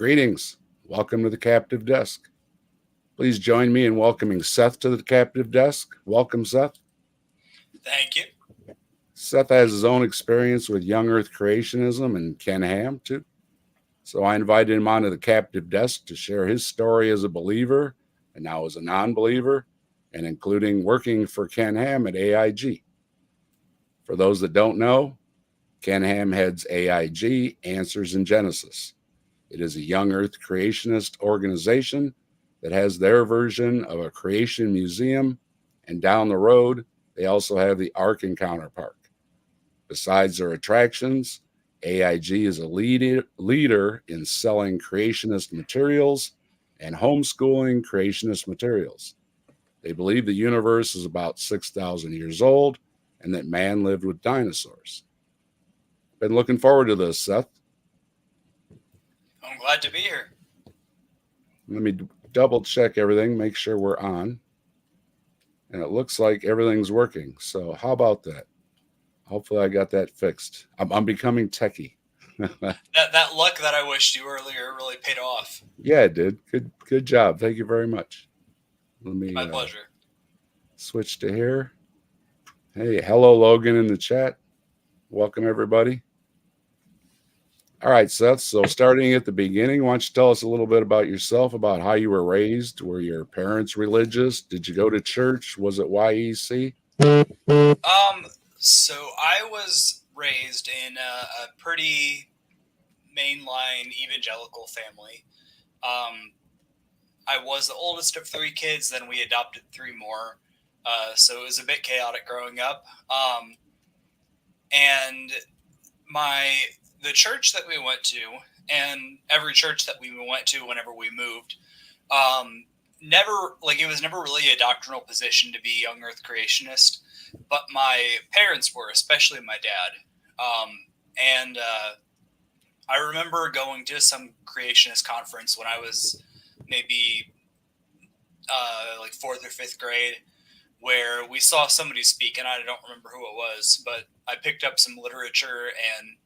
Greetings. Welcome to the Captive Desk. Please join me in welcoming Seth to the Captive Desk. Welcome, Seth. Thank you. Seth has his own experience with young Earth creationism and Ken Ham, too. So I invited him onto the Captive Desk to share his story as a believer and now as a non believer, and including working for Ken Ham at AIG. For those that don't know, Ken Ham heads AIG Answers in Genesis. It is a young Earth creationist organization that has their version of a creation museum, and down the road, they also have the Ark Encounter Park. Besides their attractions, AIG is a leader in selling creationist materials and homeschooling creationist materials. They believe the universe is about 6,000 years old and that man lived with dinosaurs. Been looking forward to this, Seth. I'm glad to be here. Let me double check everything, make sure we're on. And it looks like everything's working. So how about that? Hopefully I got that fixed. I'm becoming techie. That luck that I wished you earlier really paid off. Yeah, it did. Good job. Thank you very much. Let me My pleasure. switch to here. Hey, hello Logan in the chat. Welcome everybody. All right, Seth. So starting at the beginning, why don't you tell us a little bit about yourself, about how you were raised? Were your parents religious? Did you go to church? Was it YEC? So I was raised in a pretty mainline evangelical family. I was the oldest of three kids, then we adopted three more. So it was a bit chaotic growing up. And the church that we went to, and every church that we went to whenever we moved, it was never really a doctrinal position to be young Earth creationist, but my parents were, especially my dad. And I remember going to some creationist conference when I was maybe like fourth or fifth grade, where we saw somebody speak, and I don't remember who it was, but I picked up some literature, and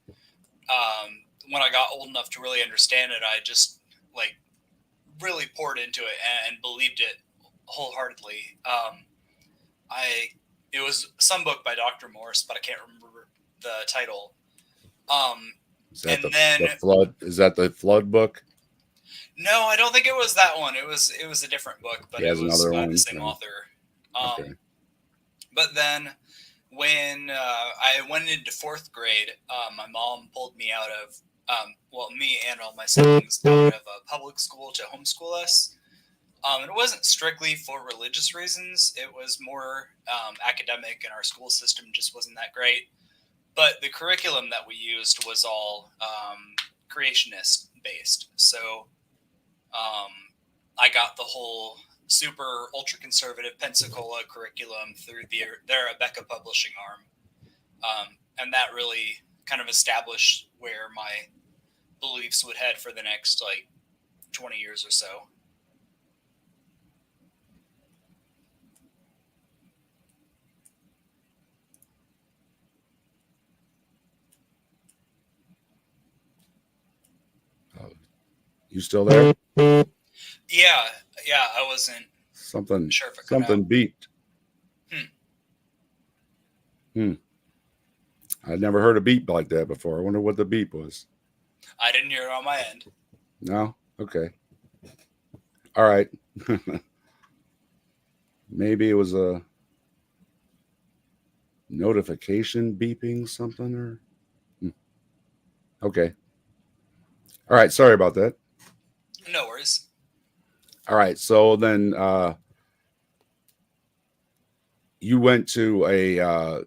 when I got old enough to really understand it, I just really poured into it and believed it wholeheartedly. It was some book by Dr. Morse, but I can't remember the title. Is that the flood? Is that the flood book? No, I don't think it was that one. It was a different book, but it was by the same author. Okay. But then when I went into fourth grade, my mom pulled me out of, me and all my siblings out of a public school to homeschool us. It wasn't strictly for religious reasons. It was more academic, and our school system just wasn't that great. But the curriculum that we used was all creationist based. So I got the whole super ultra conservative Pensacola curriculum through their Abeka publishing arm. And that really kind of established where my beliefs would head for the next 20 years or so. You still there? Yeah, I wasn't something sure if it something beeped. I'd never heard a beep like that before. I wonder what the beep was. I didn't hear it on my end. No? Okay. All right. Maybe it was a notification beeping something or... Okay. All right. Sorry about that. No worries. All right. So then you went to a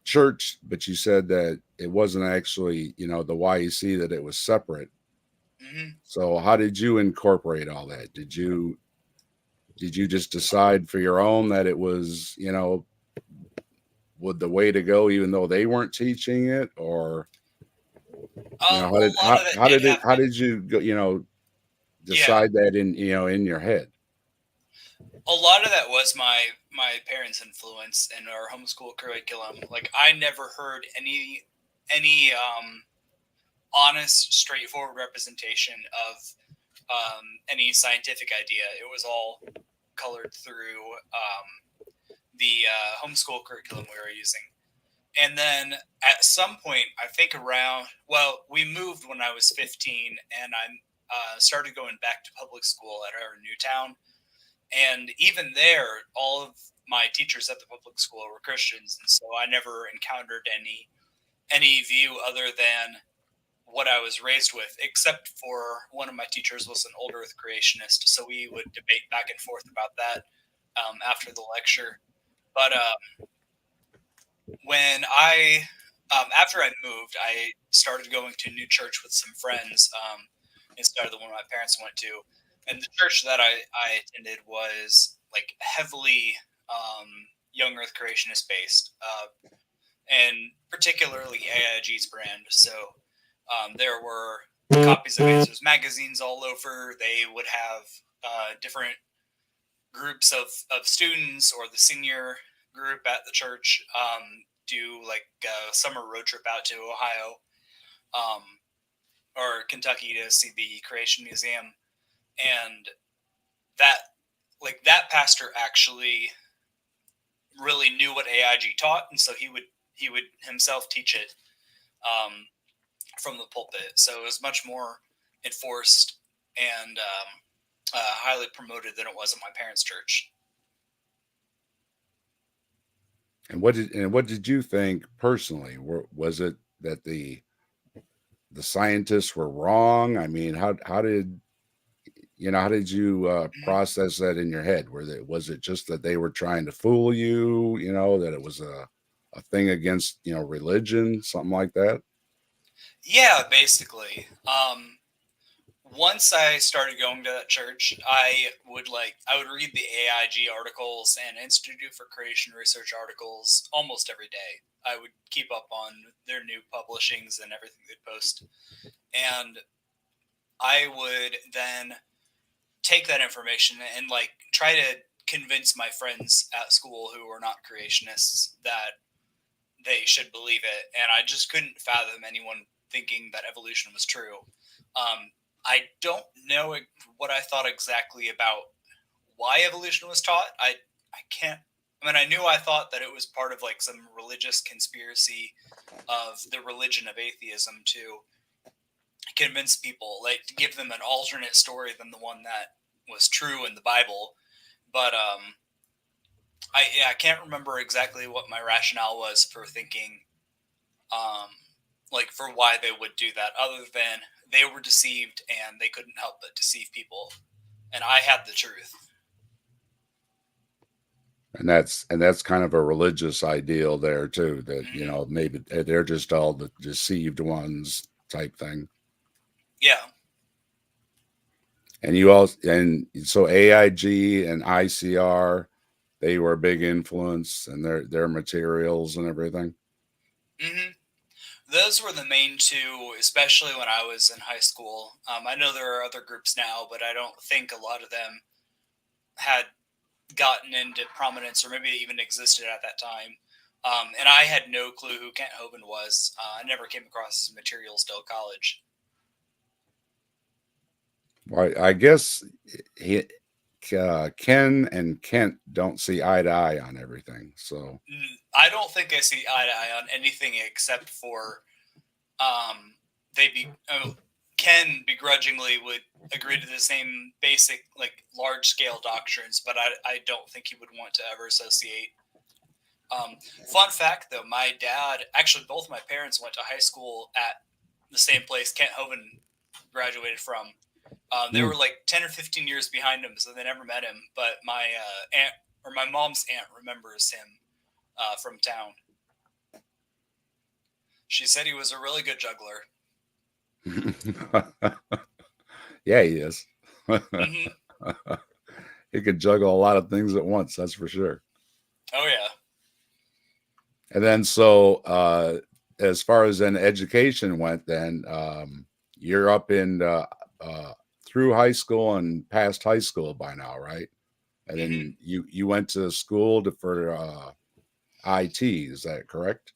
church, but you said that it wasn't actually, the YEC, that it was separate. Mm-hmm. So how did you incorporate all that? Did you just decide for your own that it was, the way to go, even though they weren't teaching it, or how did you go, decide that in your head? A lot of that was my parents' influence in our homeschool curriculum. I never heard any honest, straightforward representation of any scientific idea. It was all colored through the homeschool curriculum we were using. And then at some point, I think we moved when I was 15, and I started going back to public school at our new town. And even there, all of my teachers at the public school were Christians, and so I never encountered any view other than what I was raised with, except for one of my teachers was an old Earth creationist, so we would debate back and forth about that after the lecture. But when I after I moved, I started going to a new church with some friends instead of the one my parents went to. And the church that I attended was like heavily young Earth creationist based, and particularly AIG's brand. So there were copies of Answers magazines all over. They would have different groups of students or the senior group at the church do like a summer road trip out to Ohio or Kentucky to see the Creation Museum. And that pastor actually really knew what AIG taught, and so he would himself teach it from the pulpit. So it was much more enforced and highly promoted than it was at my parents' church. And what did you think personally? Was it that the scientists were wrong? I mean, how did you process that in your head? Was it just that they were trying to fool you? That it was a thing against religion, something like that? Yeah, basically. Once I started going to that church, I would read the AIG articles and Institute for Creation Research articles almost every day. I would keep up on their new publishings and everything they'd post. And I would then take that information and try to convince my friends at school who were not creationists that they should believe it. And I just couldn't fathom anyone thinking that evolution was true. I don't know what I thought exactly about why evolution was taught. I can't. I mean, I knew I thought that it was part of some religious conspiracy of the religion of atheism to convince people, to give them an alternate story than the one that was true in the Bible. But I can't remember exactly what my rationale was for thinking, for why they would do that, other than they were deceived and they couldn't help but deceive people, and I had the truth. And that's kind of a religious ideal there too, that maybe they're just all the deceived ones type thing. Yeah. And so AIG and ICR, they were a big influence in their materials and everything. Mm-hmm. Those were the main two, especially when I was in high school. I know there are other groups now, but I don't think a lot of them had gotten into prominence or maybe even existed at that time. And I had no clue who Kent Hovind was. I never came across his materials till college. Well, I guess Ken and Kent don't see eye to eye on everything. So I don't think I see eye to eye on anything except for Ken begrudgingly would agree to the same basic large scale doctrines, but I don't think he would want to ever associate. Fun fact though, my dad, actually both my parents went to high school at the same place Kent Hovind graduated from. They were 10 or 15 years behind him, so they never met him. But my aunt, or my mom's aunt, remembers him from town. She said he was a really good juggler. Yeah, he is. Mm-hmm. He could juggle a lot of things at once, that's for sure. Oh yeah. And then so as far as then education went, then you're up in through high school and past high school by now, right? And then you went to school for IT, is that correct?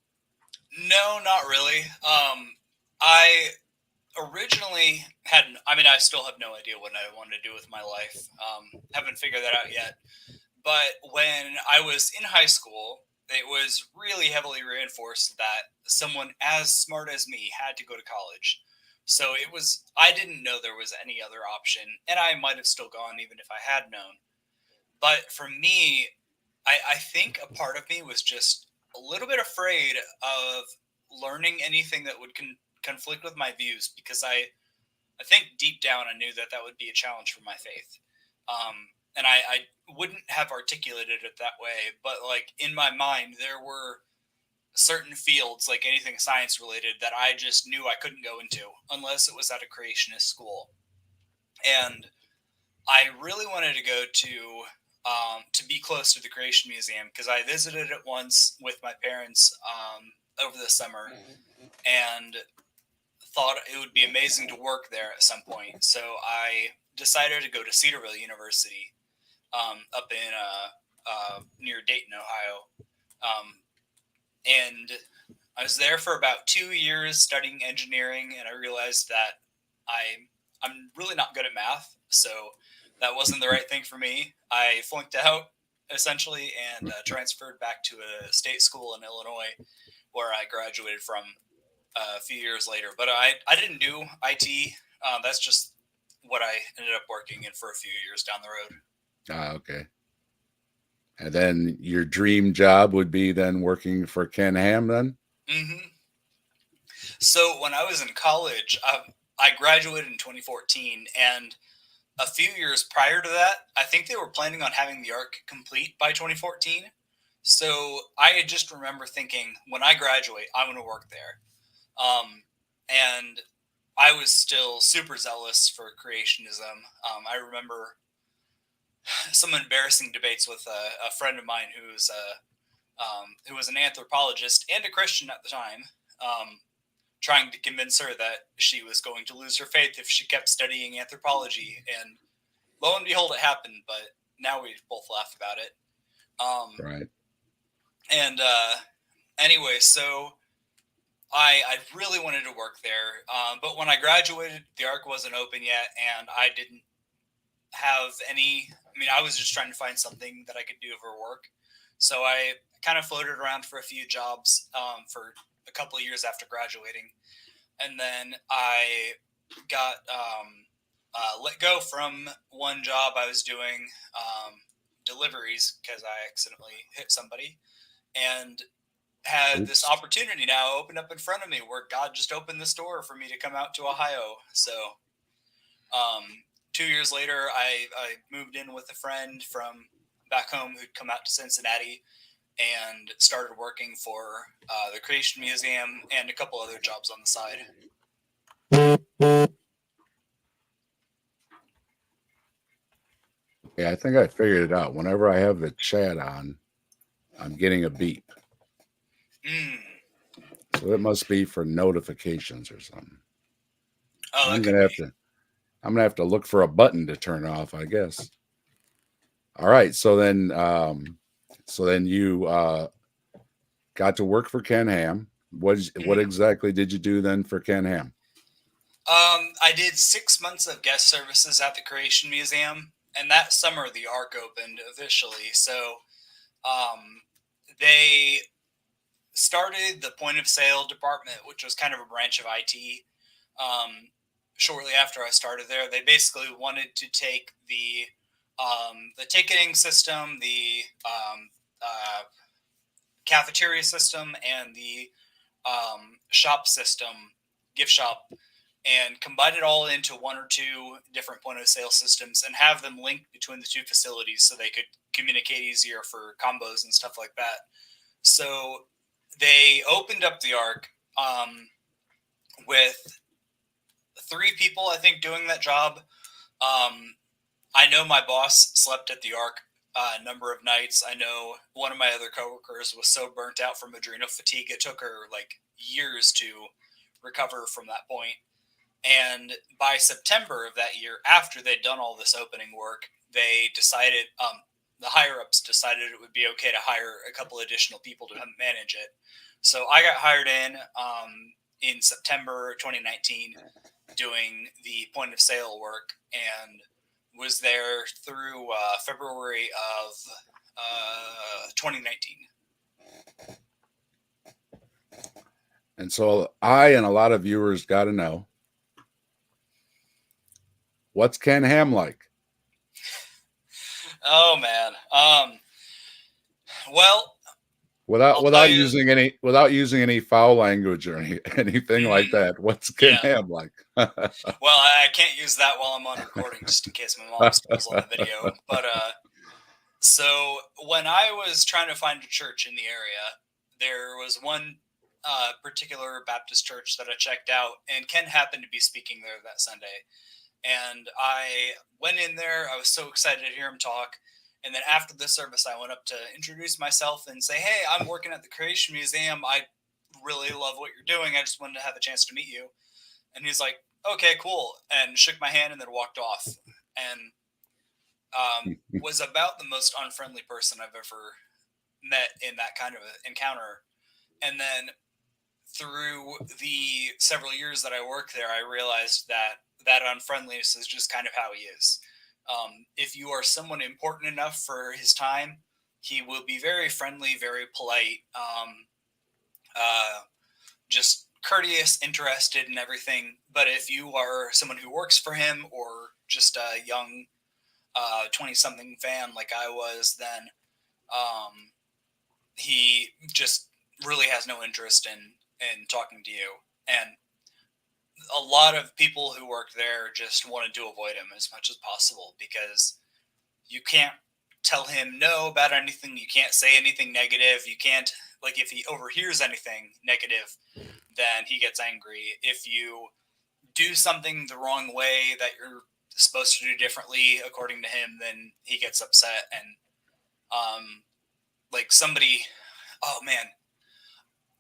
No, not really. I originally had, I mean, I still have no idea what I want to do with my life. Haven't figured that out yet. But when I was in high school, it was really heavily reinforced that someone as smart as me had to go to college. So it was, I didn't know there was any other option, and I might have still gone even if I had known. But for me, I think a part of me was just a little bit afraid of learning anything that would conflict with my views, because I think deep down I knew that that would be a challenge for my faith. And I wouldn't have articulated it that way, but like in my mind, there were certain fields, like anything science related, that I just knew I couldn't go into unless it was at a creationist school. And I really wanted to go to be close to the Creation Museum, because I visited it once with my parents over the summer, and thought it would be amazing to work there at some point. So I decided to go to Cedarville University, up in near Dayton, Ohio. And I was there for about 2 years studying engineering, and I realized that I'm really not good at math, so that wasn't the right thing for me. I flunked out essentially, and transferred back to a state school in Illinois, where I graduated from a few years later. But I didn't do IT. That's just what I ended up working in for a few years down the road. Ah, okay. And then your dream job would be then working for Ken Ham then? Hmm. So when I was in college, I graduated in 2014, and a few years prior to that, I think they were planning on having the arc complete by 2014. So I just remember thinking, when I graduate, I'm going to work there. And I was still super zealous for creationism. I remember some embarrassing debates with a friend of mine who was an anthropologist and a Christian at the time, trying to convince her that she was going to lose her faith if she kept studying anthropology. And lo and behold, it happened. But now we both laugh about it. Right. And anyway, so I really wanted to work there. But when I graduated, the ARC wasn't open yet, and I didn't have any. I mean, I was just trying to find something that I could do for work. So I kind of floated around for a few jobs for a couple of years after graduating. And then I got let go from one job I was doing, deliveries, because I accidentally hit somebody, and had this Oops. opportunity now opened up in front of me, where God just opened this door for me to come out to Ohio. So um, 2 years later, I moved in with a friend from back home who'd come out to Cincinnati, and started working for the Creation Museum and a couple other jobs on the side. Yeah, I think I figured it out. Whenever I have the chat on, I'm getting a beep. Mm. So it must be for notifications or something. Oh, that I'm could gonna be. have to I'm gonna have to look for a button to turn off, I guess. All right. So then you got to work for Ken Ham. What Mhm. exactly did you do then for Ken Ham? I did 6 months of guest services at the Creation Museum, and that summer the ARC opened officially. So um, they started the point of sale department, which was kind of a branch of IT. Shortly after I started there, they basically wanted to take the ticketing system, the cafeteria system, and the shop system, gift shop, and combine it all into one or two different point of sale systems, and have them linked between the two facilities so they could communicate easier for combos and stuff like that. So they opened up the ARC with 3 people, I think, doing that job. Um, I know my boss slept at the ARC a number of nights. I know one of my other coworkers was so burnt out from adrenal fatigue, it took her like years to recover from that point. And by September of that year, after they'd done all this opening work, they decided, the higher ups decided it would be okay to hire a couple additional people to manage it. So I got hired in September 2019, doing the point of sale work, and was there through February of 2019. And so I and a lot of viewers got to know, what's Ken Ham like? Oh man. Well, I'll tell Without you. using any foul language or anything like that. What's Ken Yeah. Ham like? Well, I can't use that while I'm on recording, just in case my mom stumbles on the video. But so when I was trying to find a church in the area, there was one particular Baptist church that I checked out, and Ken happened to be speaking there that Sunday. And I went in there. I was so excited to hear him talk. And then after the service, I went up to introduce myself and say, "Hey, I'm working at the Creation Museum. I really love what you're doing. I just wanted to have a chance to meet you." And he's like, "Okay, cool," and shook my hand and then walked off. And was about the most unfriendly person I've ever met in that kind of encounter. And then through the several years that I worked there, I realized that that unfriendliness is just kind of how he is. If you are someone important enough for his time, he will be very friendly, very polite, just courteous, interested in everything. But if you are someone who works for him or just a young 20-something fan like I was, then he just really has no interest in talking to you. And a lot of people who work there just wanted to avoid him as much as possible, because you can't tell him no about anything. You can't say anything negative. You can't, like, if he overhears anything negative, then he gets angry. If you do something the wrong way that you're supposed to do differently according to him, then he gets upset. And like somebody, oh man,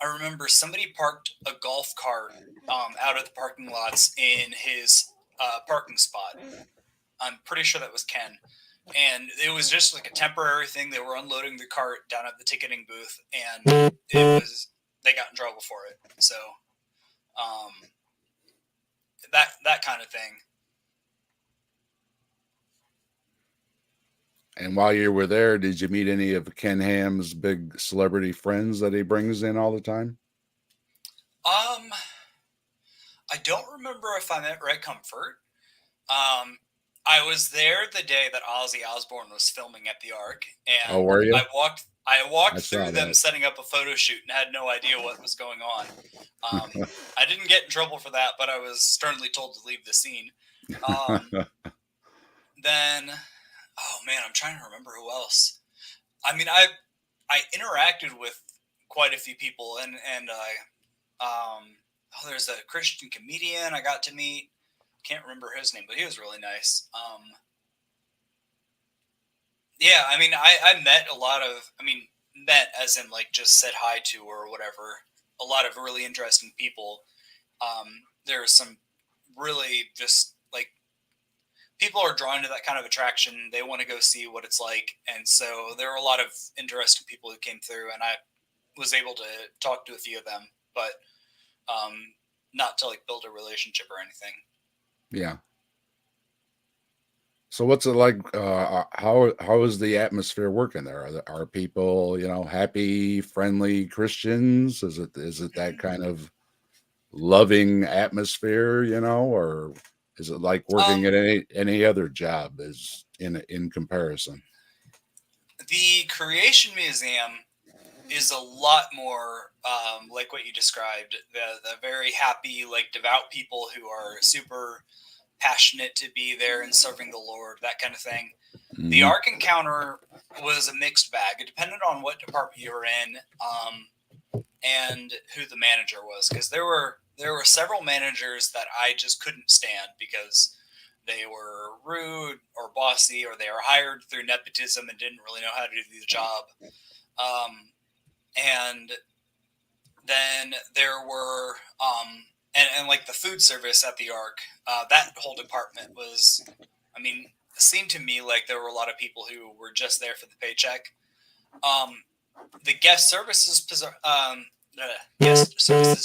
I remember somebody parked a golf cart out of the parking lots in his parking spot. I'm pretty sure that was Ken. And it was just like a temporary thing. They were unloading the cart down at the ticketing booth, and they got in trouble for it. So that kind of thing. And while you were there, did you meet any of Ken Ham's big celebrity friends that he brings in all the time? I don't remember if I met Red Comfort. I was there the day that Ozzy Osbourne was filming at the Ark, Oh, and were you? I walked I saw through them that. setting up a photo shoot and had no idea what was going on. I didn't get in trouble for that, but I was sternly told to leave the scene. Then, oh man, I'm trying to remember who else. I mean, I interacted with quite a few people, and there's a Christian comedian I got to meet. Can't remember his name, but he was really nice. Yeah, I mean, I met a lot of, met as in like just said hi to or whatever, a lot of really interesting people. There are some really just like, people are drawn to that kind of attraction. They want to go see what it's like. And so there were a lot of interesting people who came through, and I was able to talk to a few of them, but not to like build a relationship or anything. Yeah. So what's it like? How is the atmosphere working there? Are people, happy, friendly Christians? Is it that kind of loving atmosphere, or is it like working Um, at any other job is in comparison? the Creation Museum is a lot more like what you described. The very happy, like devout people who are super passionate to be there and serving the Lord, that kind of thing. The Mm-hmm. Ark encounter was a mixed bag. It depended on what department you were in and who the manager was, because there were several managers that I just couldn't stand because they were rude or bossy, or they were hired through nepotism and didn't really know how to do the job. And then there were and like the food service at the Ark, that whole department was, it seemed to me like there were a lot of people who were just there for the paycheck. The guest services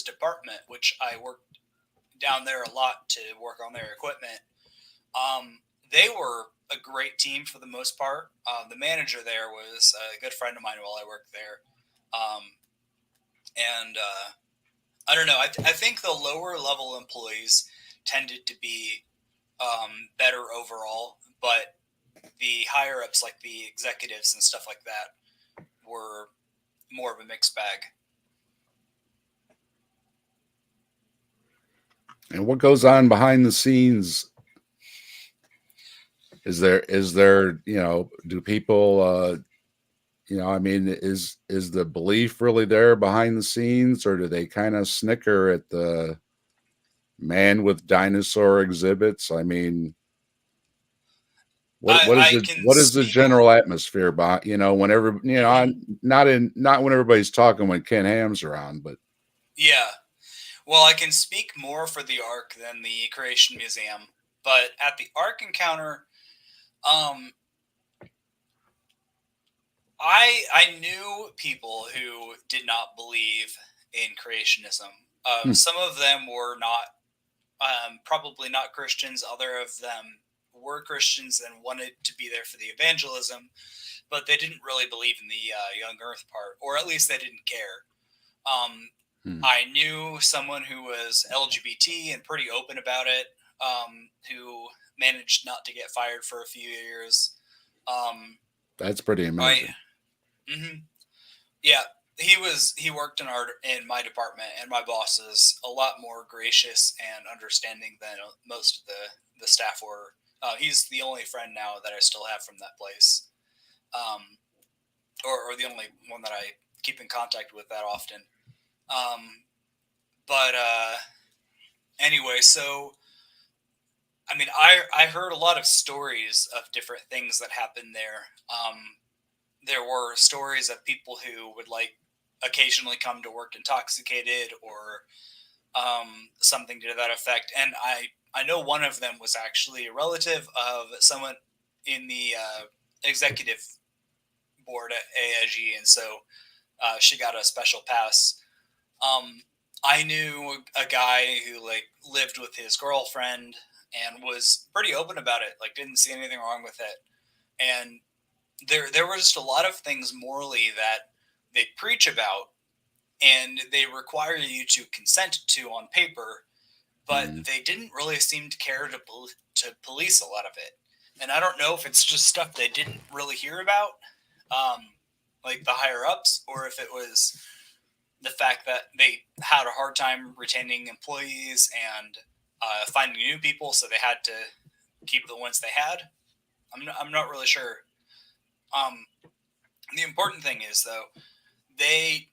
department, which I worked down there a lot to work on their equipment. They were a great team for the most part. The manager there was a good friend of mine while I worked there. And I don't know. I think the lower level employees tended to be better overall, but the higher ups, like the executives and stuff like that, were more of a mixed bag. And what goes on behind the scenes? Is there, do people, I mean, is the belief really there behind the scenes, or do they kind of snicker at the man with dinosaur exhibits? I mean, what is the general atmosphere behind, whenever, not when everybody's talking when Ken Ham's around, but yeah. Well, I can speak more for the Ark than the Creation Museum, but at the Ark encounter, I knew people who did not believe in creationism. Some of them were not, probably not Christians. Other of them were Christians and wanted to be there for the evangelism, but they didn't really believe in the young Earth part, or at least they didn't care. I knew someone who was LGBT and pretty open about it, who managed not to get fired for a few years. That's pretty amazing. Yeah, he worked in my department, and my boss is a lot more gracious and understanding than most of the staff were. He's the only friend now that I still have from that place, or the only one that I keep in contact with that often. But anyway, so I mean, I heard a lot of stories of different things that happened there. There were stories of people who would like occasionally come to work intoxicated or something to that effect. And I know one of them was actually a relative of someone in the executive board at AIG, and so she got a special pass. I knew a guy who like lived with his girlfriend and was pretty open about it, like didn't see anything wrong with it. And there were just a lot of things morally that they preach about and they require you to consent to on paper, but they didn't really seem to care to police a lot of it. And I don't know if it's just stuff they didn't really hear about, like the higher ups, or if it was the fact that they had a hard time retaining employees and finding new people, so they had to keep the ones they had. I'm not really sure. The important thing is, though, they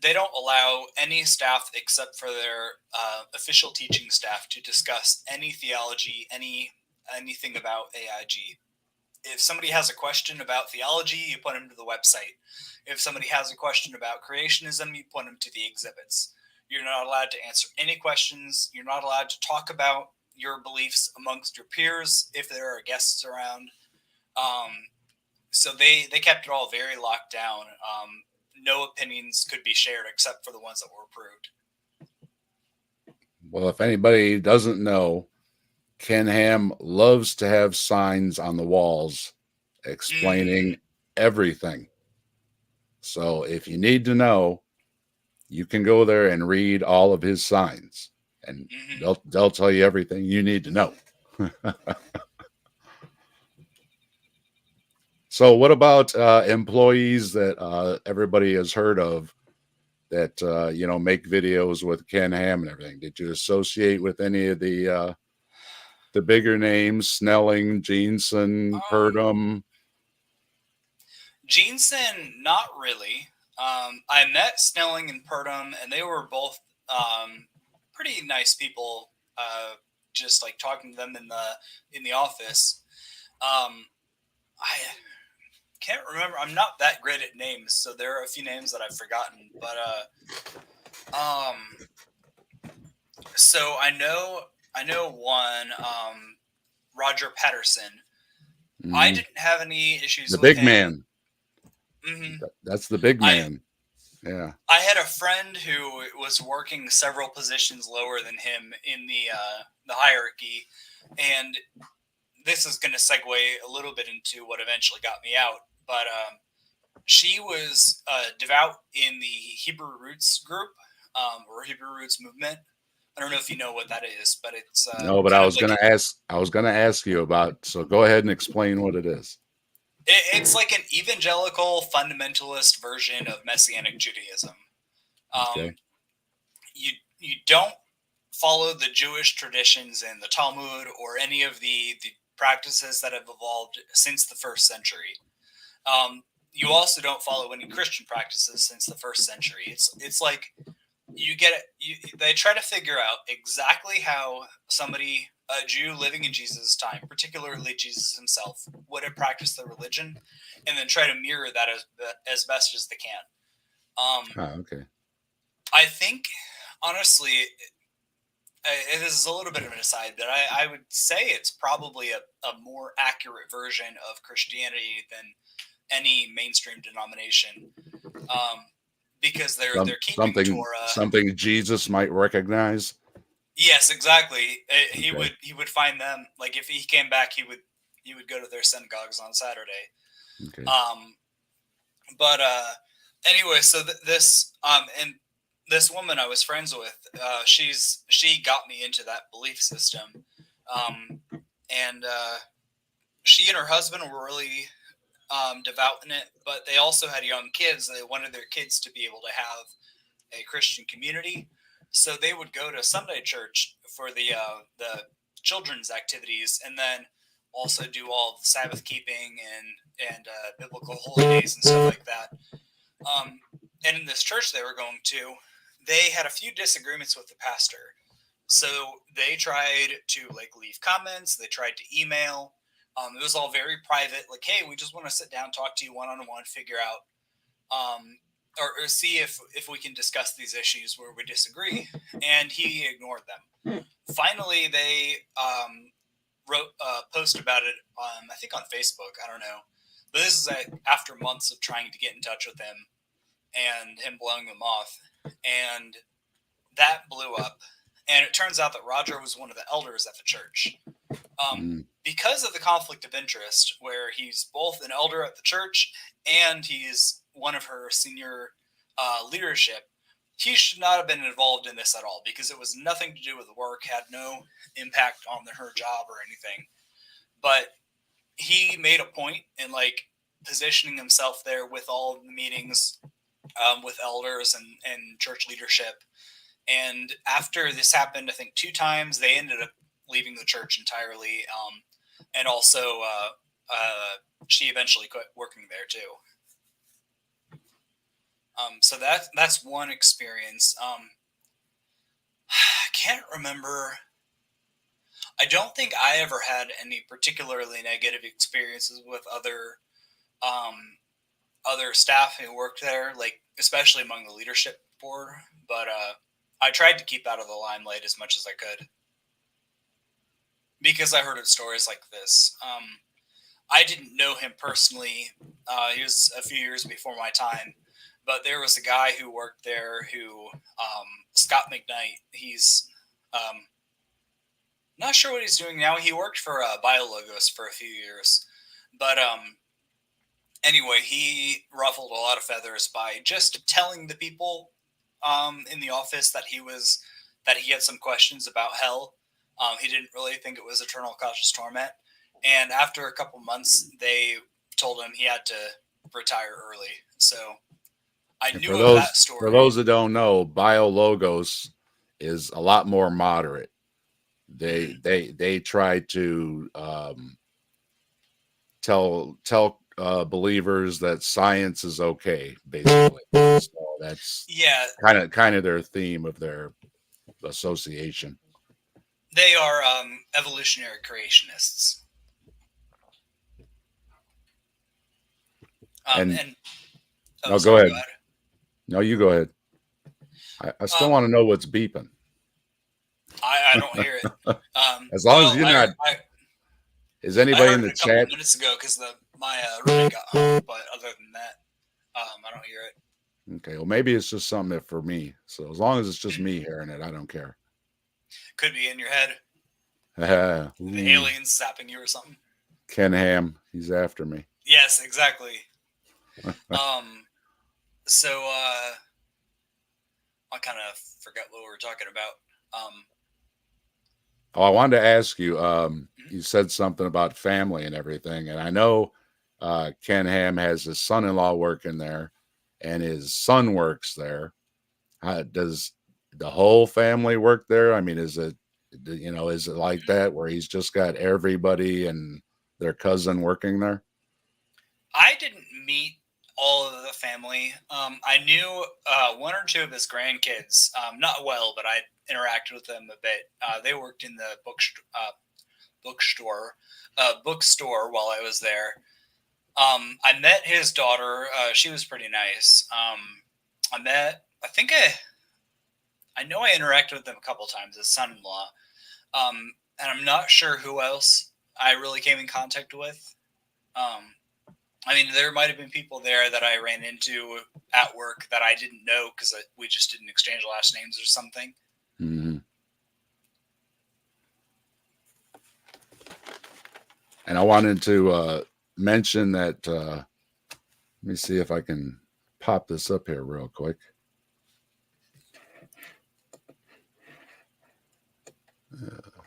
don't allow any staff except for their official teaching staff to discuss any theology, anything about AIG. If somebody has a question about theology, you put them to the website. If somebody has a question about creationism, you put them to the exhibits. You're not allowed to answer any questions. You're not allowed to talk about your beliefs amongst your peers if there are guests around. So they kept it all very locked down. No opinions could be shared except for the ones that were approved. Well, if anybody doesn't know, Ken Ham loves to have signs on the walls explaining everything. So if you need to know, you can go there and read all of his signs, and they'll tell you everything you need to know. So what about employees that everybody has heard of that, make videos with Ken Ham and everything? Did you associate with any of the bigger names, Snelling, Jeanson, Purdom? Jeanson, not really. I met Snelling and Purdom, and they were both pretty nice people. Just like talking to them in the office. I can't remember. I'm not that great at names, so there are a few names that I've forgotten. But so I know one, Roger Patterson. I didn't have any issues the with big him. man. That's the big man. Yeah. I had a friend who was working several positions lower than him in the hierarchy, and this is going to segue a little bit into what eventually got me out. But she was devout in the Hebrew Roots group, or Hebrew Roots movement. I don't know if you know what that is, but it's No, but kind of like I was gonna ask you about, so go ahead and explain what it is. it's like an evangelical fundamentalist version of Messianic Judaism. Okay. Um, you don't follow the Jewish traditions and the Talmud or any of the practices that have evolved since the first century. You also don't follow any Christian practices since the first century. It's like you get it. They try to figure out exactly how somebody, a Jew living in Jesus' time, particularly Jesus himself, would have practiced their religion, and then try to mirror that as best as they can. Okay. I think, honestly, it is a little bit of an aside, but I would say it's probably a more accurate version of Christianity than any mainstream denomination, um, because they're keeping Torah. Something Jesus might recognize. Yes, exactly. Okay. He would find them, like if he came back, he would go to their synagogues on Saturday. Okay. Um, but anyway, so this and this woman I was friends with, she got me into that belief system, and she and her husband were really devout in it, but they also had young kids. They wanted their kids to be able to have a Christian community, so they would go to Sunday church for the children's activities, and then also do all the Sabbath keeping and biblical holidays and stuff like that. Um, and in this church they were going to, they had a few disagreements with the pastor, so they tried to like leave comments. They tried to email. It was all very private. Like, hey, we just want to sit down, talk to you one on one, figure out or see if we can discuss these issues where we disagree. And he ignored them. Finally, they wrote a post about it on, I think, on Facebook. I don't know. But this is after months of trying to get in touch with him and him blowing them off. And that blew up. And it turns out that Roger was one of the elders at the church. Because of the conflict of interest, where he's both an elder at the church and he's one of her senior leadership, he should not have been involved in this at all, because it was nothing to do with the work, had no impact on her job or anything. But he made a point in like positioning himself there with all of the meetings with elders and church leadership. And after this happened, I think 2 times, they ended up leaving the church entirely. And also, she eventually quit working there too. So that's one experience. I can't remember. I don't think I ever had any particularly negative experiences with other staff who worked there, like especially among the leadership board. But I tried to keep out of the limelight as much as I could, because I heard of stories like this. I didn't know him personally. He was a few years before my time, but there was a guy who worked there who, Scott McKnight, he's not sure what he's doing now. He worked for BioLogos for a few years, but anyway, he ruffled a lot of feathers by just telling the people in the office that he had some questions about hell. He didn't really think it was eternal conscious torment. And after a couple months, they told him he had to retire early. So I knew of that story. For those that don't know, BioLogos is a lot more moderate. They try to tell believers that science is okay, basically. So that's kind of their theme of their association. They are evolutionary creationists. No, go ahead. No, you go ahead. I still want to know what's beeping. I don't hear it. As long as you're not. Is anybody in the chat? A couple minutes ago, because my roommate got home, but other than that, I don't hear it. Okay, well, maybe it's just something for me. So as long as it's just me hearing it, I don't care. Could be in your head. The Ooh, aliens zapping you or something. Ken Ham, he's after me. Yes, exactly. So I kind of forgot what we were talking about. Oh, I wanted to ask you. You said something about family and everything, and I know Ken Ham has his son-in-law working there, and his son works there. Does the whole family work there? I mean, is it is it like that where he's just got everybody and their cousin working there? I didn't meet all of the family. I knew one or two of his grandkids, not well, but I interacted with them a bit. They worked in the bookstore while I was there. I met his daughter. She was pretty nice. I know I interacted with them a couple times, his son-in-law. And I'm not sure who else I really came in contact with. I mean, there might have been people there that I ran into at work that I didn't know because we just didn't exchange last names or something. Mm-hmm. And I wanted to mention that. Let me see if I can pop this up here real quick. Mm-hmm.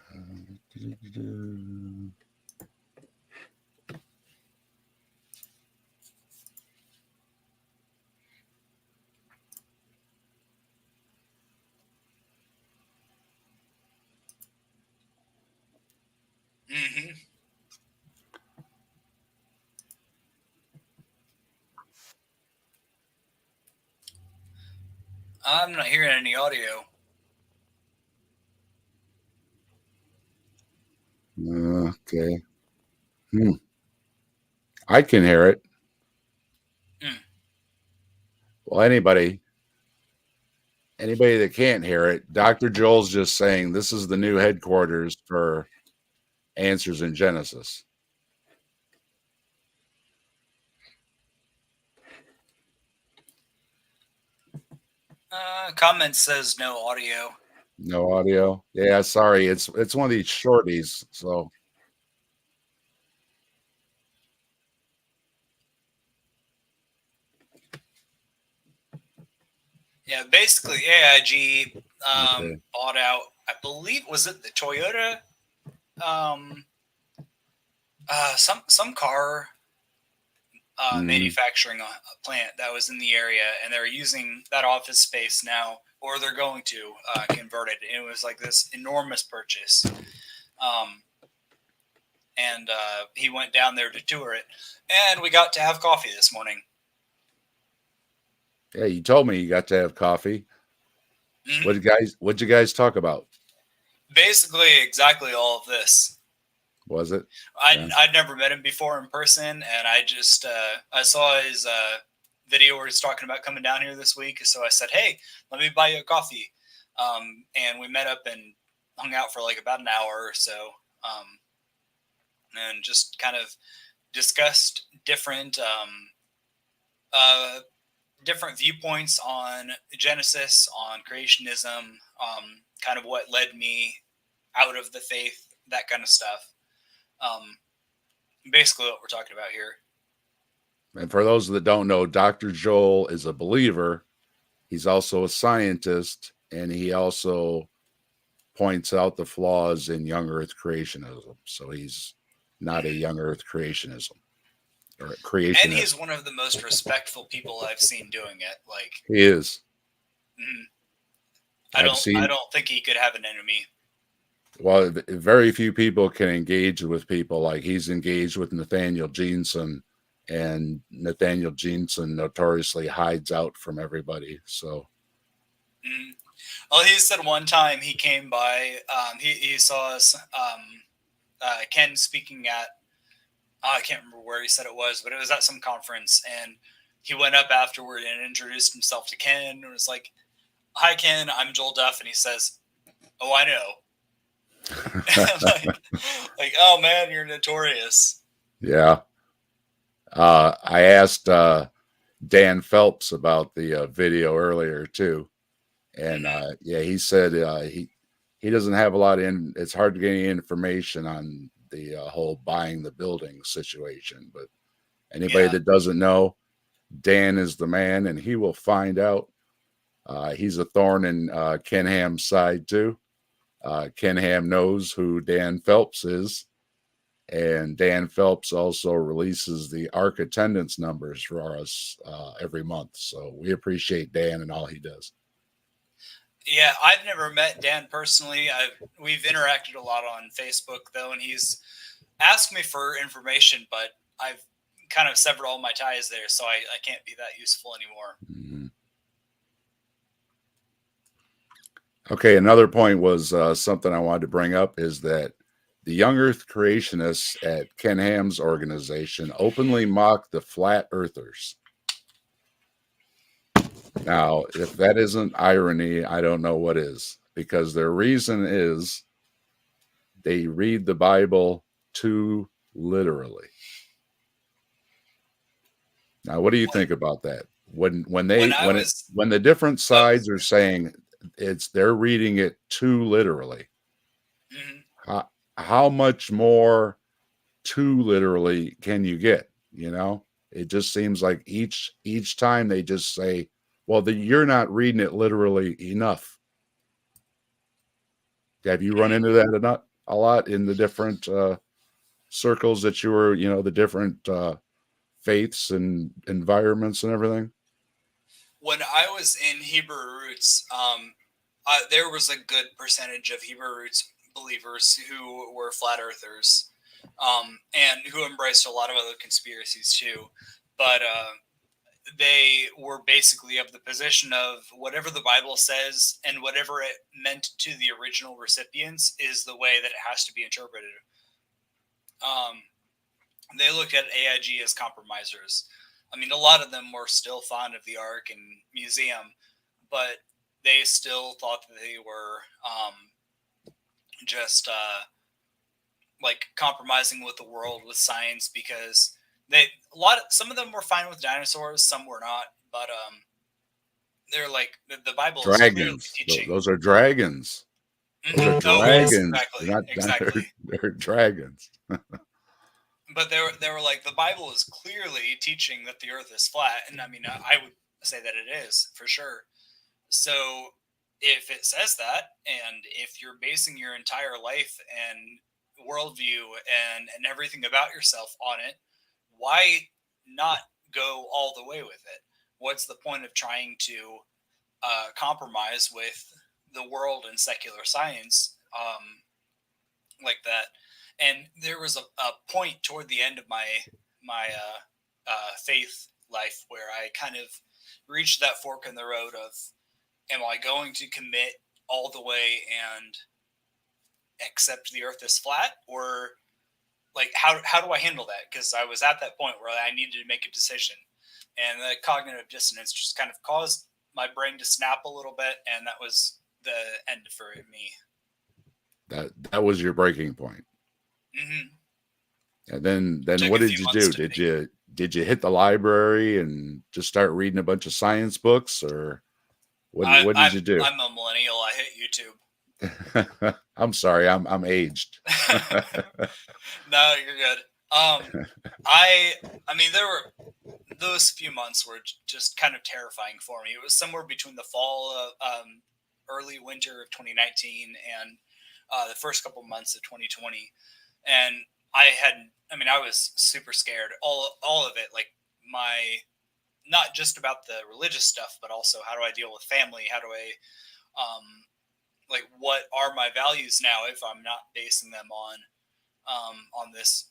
I'm not hearing any audio. Okay. I can hear it. Mm. Well, anybody that can't hear it, Dr. Joel's just saying this is the new headquarters for Answers in Genesis. Comment says no audio. No audio. Yeah, sorry. It's one of these shorties. So Yeah, basically AIG okay. bought out, I believe, was it the Toyota? Some car manufacturing plant that was in the area, and they're using that office space now, or they're going to convert it. And it was like this enormous purchase. And he went down there to tour it, and we got to have coffee this morning. Yeah, you told me you got to have coffee. Mm-hmm. What'd you guys talk about? Basically, exactly all of this. Was it? I'd never met him before in person, and I just I saw his video where he's talking about coming down here this week. So I said, "Hey, let me buy you a coffee," and we met up and hung out for like about an hour or so, and just kind of discussed different different viewpoints on Genesis, on creationism, kind of what led me out of the faith, that kind of stuff. Basically what we're talking about here. And for those that don't know, Dr. Joel is a believer. He's also a scientist, and he also points out the flaws in young Earth creationism. So he's not a young Earth creationism or creationist. And he's one of the most respectful people I've seen doing it. Like he is. I don't think he could have an enemy. Well, very few people can engage with people like he's engaged with Nathaniel Jeanson, and Nathaniel Jeanson notoriously hides out from everybody. So, well, he said one time he came by, he saw us, Ken speaking at, I can't remember where he said it was, but it was at some conference, and he went up afterward and introduced himself to Ken and was like, "Hi, Ken, I'm Joel Duff," and he says, "Oh, I know." like, oh man, you're notorious. Yeah. I asked Dan Phelps about the video earlier too, and yeah, he said he doesn't have a lot of. It's hard to get any information on the whole buying the building situation, but anybody Yeah. that doesn't know, Dan is the man, and he will find out. He's a thorn in Ken Ham's side too. Ken Ham knows who Dan Phelps is, and Dan Phelps also releases the ARC attendance numbers for us every month. So we appreciate Dan and all he does. Yeah, I've never met Dan personally. We've interacted a lot on Facebook though, and he's asked me for information, but I've kind of severed all my ties there, so I can't be that useful anymore. Mm-hmm. Okay, another point was something I wanted to bring up is that the young Earth creationists at Ken Ham's organization openly mock the flat earthers. Now, if that isn't irony, I don't know what is, because their reason is they read the Bible too literally. Now, what do you think about that? When the different sides are saying they're reading it too literally, how much more too literally can you get? You know, it just seems like each time they just say, well, you're not reading it literally enough. Have you run into that a lot in the different circles that you were, the different faiths and environments and everything? When I was in Hebrew Roots, there was a good percentage of Hebrew Roots believers who were flat earthers, and who embraced a lot of other conspiracies too. But they were basically of the position of whatever the Bible says and whatever it meant to the original recipients is the way that it has to be interpreted. They looked at AIG as compromisers. I mean, a lot of them were still fond of the Ark and museum, but they still thought that they were just like compromising with the world with science, because some of them were fine with dinosaurs, some were not, but they're like the Bible is clearly Dragons. teaching. Those are dragons. Those are Oh yes, dragons. exactly. They're dragons. But they were like, the Bible is clearly teaching that the Earth is flat, and I mean, I would say that it is for sure. So if it says that, and if you're basing your entire life and worldview and everything about yourself on it, why not go all the way with it? What's the point of trying to compromise with the world and secular science like that? And there was a point toward the end of my faith life where I kind of reached that fork in the road of, am I going to commit all the way and accept the Earth is flat, or like how do I handle that? Because I was at that point where I needed to make a decision, and the cognitive dissonance just kind of caused my brain to snap a little bit, and that was the end for me. That was your breaking point. Mm-hmm. And then what did you do? Did you hit the library and just start reading a bunch of science books, or what did you do? I'm a millennial. I hit YouTube. I'm sorry, I'm aged. No, you're good. I mean, there were those few months were just kind of terrifying for me. It was somewhere between the fall of early winter of 2019 and the first couple months of 2020, and I was super scared. All of it, like not just about the religious stuff, but also how do I deal with family? How do I like, what are my values now if I'm not basing them on this,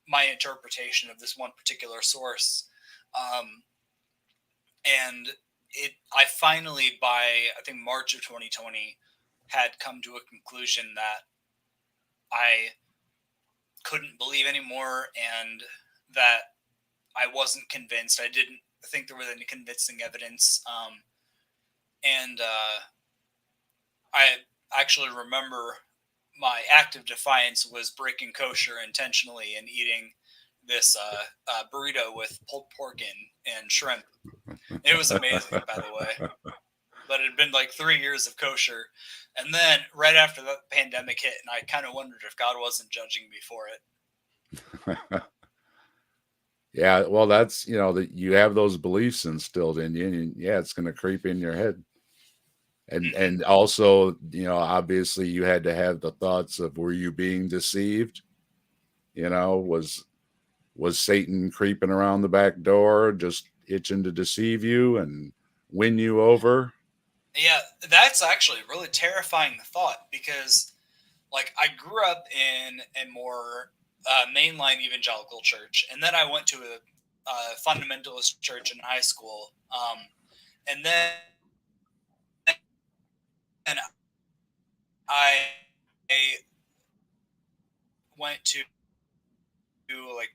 my interpretation of this one particular source. And I finally, by I think March of 2020, had come to a conclusion that I couldn't believe anymore, and that I wasn't convinced. I didn't think there was any convincing evidence. And I actually remember my act of defiance was breaking kosher intentionally and eating this burrito with pulled pork and shrimp. It was amazing, by the way. But it had been like 3 years of kosher. And then right after the pandemic hit, and I kind of wondered if God wasn't judging me for it. Yeah, well, that's, that you have those beliefs instilled in you, and yeah, it's going to creep in your head. And also, obviously you had to have the thoughts of, were you being deceived? Was Satan creeping around the back door, just itching to deceive you and win you over? Yeah, that's actually a really terrifying thought, because like I grew up in a more mainline evangelical church, and then I went to a fundamentalist church in high school, and then I went to like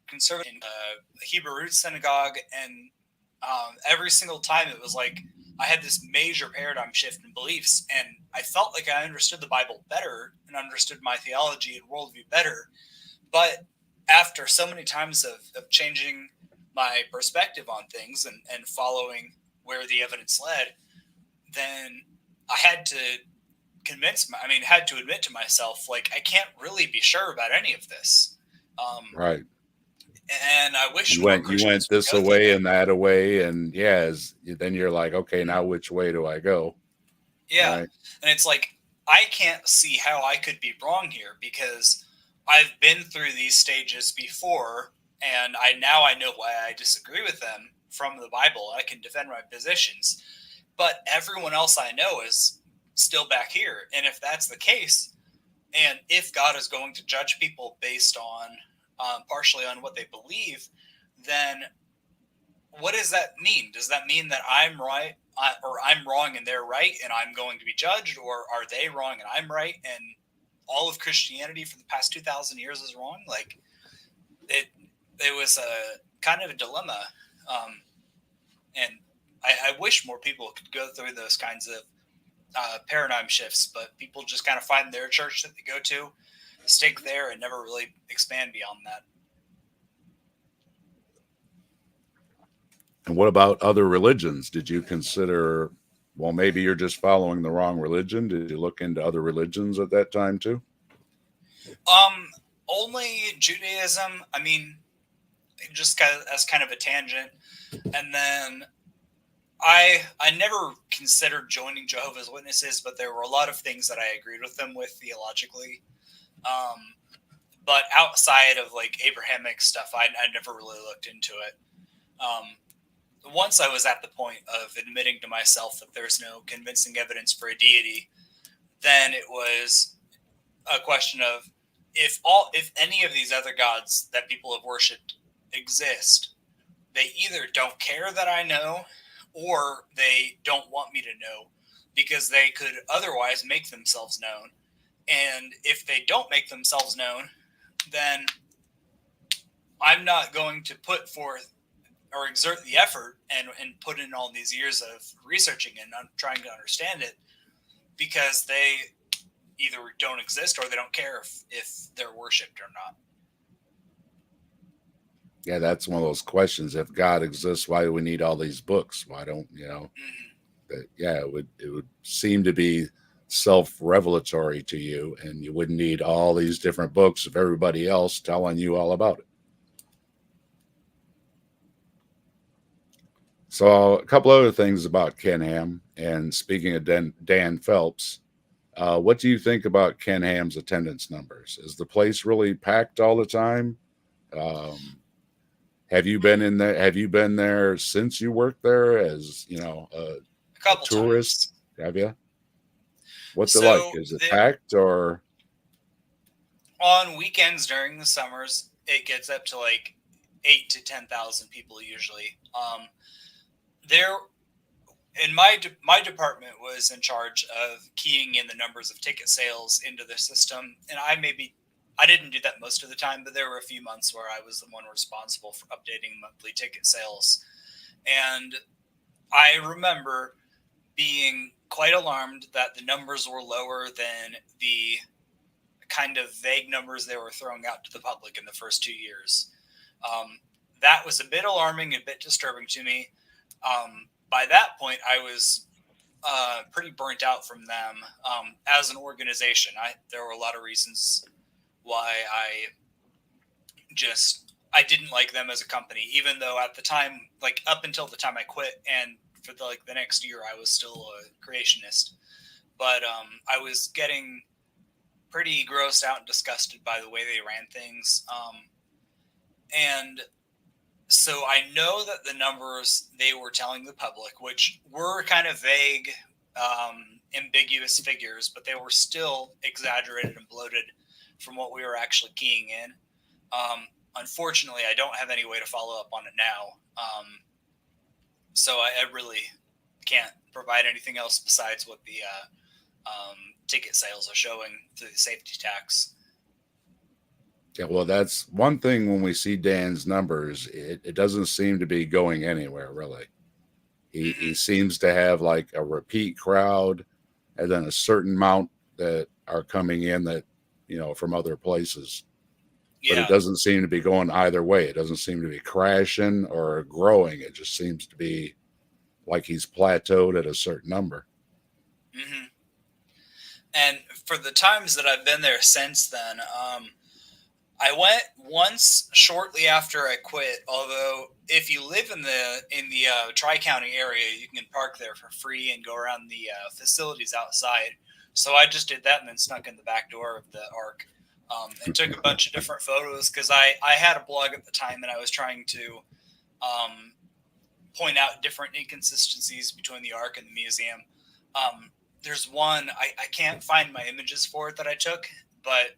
conservative Hebrew Roots synagogue, and every single time it was like I had this major paradigm shift in beliefs, and I felt like I understood the Bible better and understood my theology and worldview better. But after so many times of changing my perspective on things and following where the evidence led, then I had to had to admit to myself, like, I can't really be sure about any of this. Right. And I wish You more went Christians would this go through away that. and that away, and then you're like, okay, now which way do I go? Yeah. Right. And it's like, I can't see how I could be wrong here, because I've been through these stages before, and I know why I disagree with them from the Bible. I can defend my positions, but everyone else I know is still back here. And if that's the case, and if God is going to judge people based on partially on what they believe, then what does that mean? Does that mean that I'm right, or I'm wrong and they're right, and I'm going to be judged, or are they wrong and I'm right, and all of Christianity for the past 2,000 years is wrong? Like, it was a kind of a dilemma, and I wish more people could go through those kinds of paradigm shifts, but people just kind of find their church that they go to, stick there, and never really expand beyond that. And what about other religions? Did you consider, well, maybe you're just following the wrong religion? Did you look into other religions at that time too? Only Judaism. I mean, just kind of a tangent. And then I never considered joining Jehovah's Witnesses, but there were a lot of things that I agreed with them with theologically. But outside of like Abrahamic stuff, I never really looked into it. Once I was at the point of admitting to myself that there's no convincing evidence for a deity, then it was a question of, if any of these other gods that people have worshipped exist, they either don't care that I know, or they don't want me to know, because they could otherwise make themselves known. And if they don't make themselves known, then I'm not going to put forth or exert the effort and put in all these years of researching and trying to understand it, because they either don't exist or they don't care if they're worshipped or not. Yeah, that's one of those questions. If God exists, why do we need all these books? Why don't, it would seem to be self-revelatory to you, and you wouldn't need all these different books of everybody else telling you all about it. So a couple other things about Ken Ham, and speaking of Dan Phelps, what do you think about Ken Ham's attendance numbers? Is the place really packed all the time? Have you been in there? Have you been there since you worked there as, a couple tourist? Times. Have you? What's it So like? Is it packed, or? On weekends during the summers, it gets up to like 8,000 to 10,000 people usually. There, in my department was in charge of keying in the numbers of ticket sales into the system, and I didn't do that most of the time, but there were a few months where I was the one responsible for updating monthly ticket sales. And I remember being quite alarmed that the numbers were lower than the kind of vague numbers they were throwing out to the public in the first 2 years. That was a bit alarming, a bit disturbing to me. By that point, I was pretty burnt out from them as an organization. There were a lot of reasons why I didn't like them as a company, even though at the time, like up until the time I quit, and for the next year, I was still a creationist. But I was getting pretty grossed out and disgusted by the way they ran things. And so I know that the numbers they were telling the public, which were kind of vague, ambiguous figures, but they were still exaggerated and bloated from what we were actually keying in. Unfortunately, I don't have any way to follow up on it now. So I really can't provide anything else besides what the ticket sales are showing through the safety tax. Yeah, well, that's one thing when we see Dan's numbers, it doesn't seem to be going anywhere, really. He seems to have like a repeat crowd and then a certain amount that are coming in that, from other places. Yeah. But it doesn't seem to be going either way. It doesn't seem to be crashing or growing. It just seems to be like he's plateaued at a certain number. Mm-hmm. And for the times that I've been there since then, I went once shortly after I quit. Although if you live in the Tri-County area, you can park there for free and go around the facilities outside. So I just did that and then snuck in the back door of the Ark and took a bunch of different photos because I had a blog at the time and I was trying to point out different inconsistencies between the Ark and the museum. There's one, I can't find my images for it that I took, but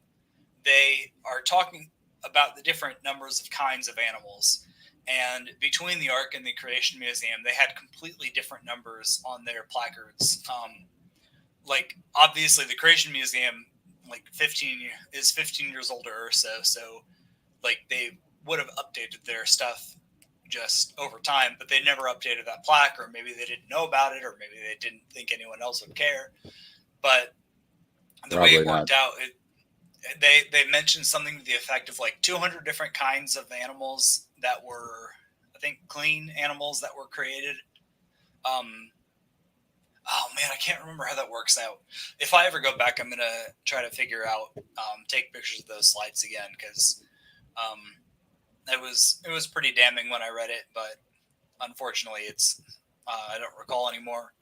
they are talking about the different numbers of kinds of animals. And between the Ark and the Creation Museum, they had completely different numbers on their placards. Like, obviously, the Creation Museum, like, 15 years older or so. So, like, they would have updated their stuff just over time, but they never updated that plaque, or maybe they didn't know about it, or maybe they didn't think anyone else would care. But the Probably way it worked not. out, they mentioned something to the effect of like 200 different kinds of animals that were, I think, clean animals that were created. Oh man, I can't remember how that works out. If I ever go back, I'm gonna try to figure out, take pictures of those slides again, because it was pretty damning when I read it, but unfortunately, it's I don't recall anymore.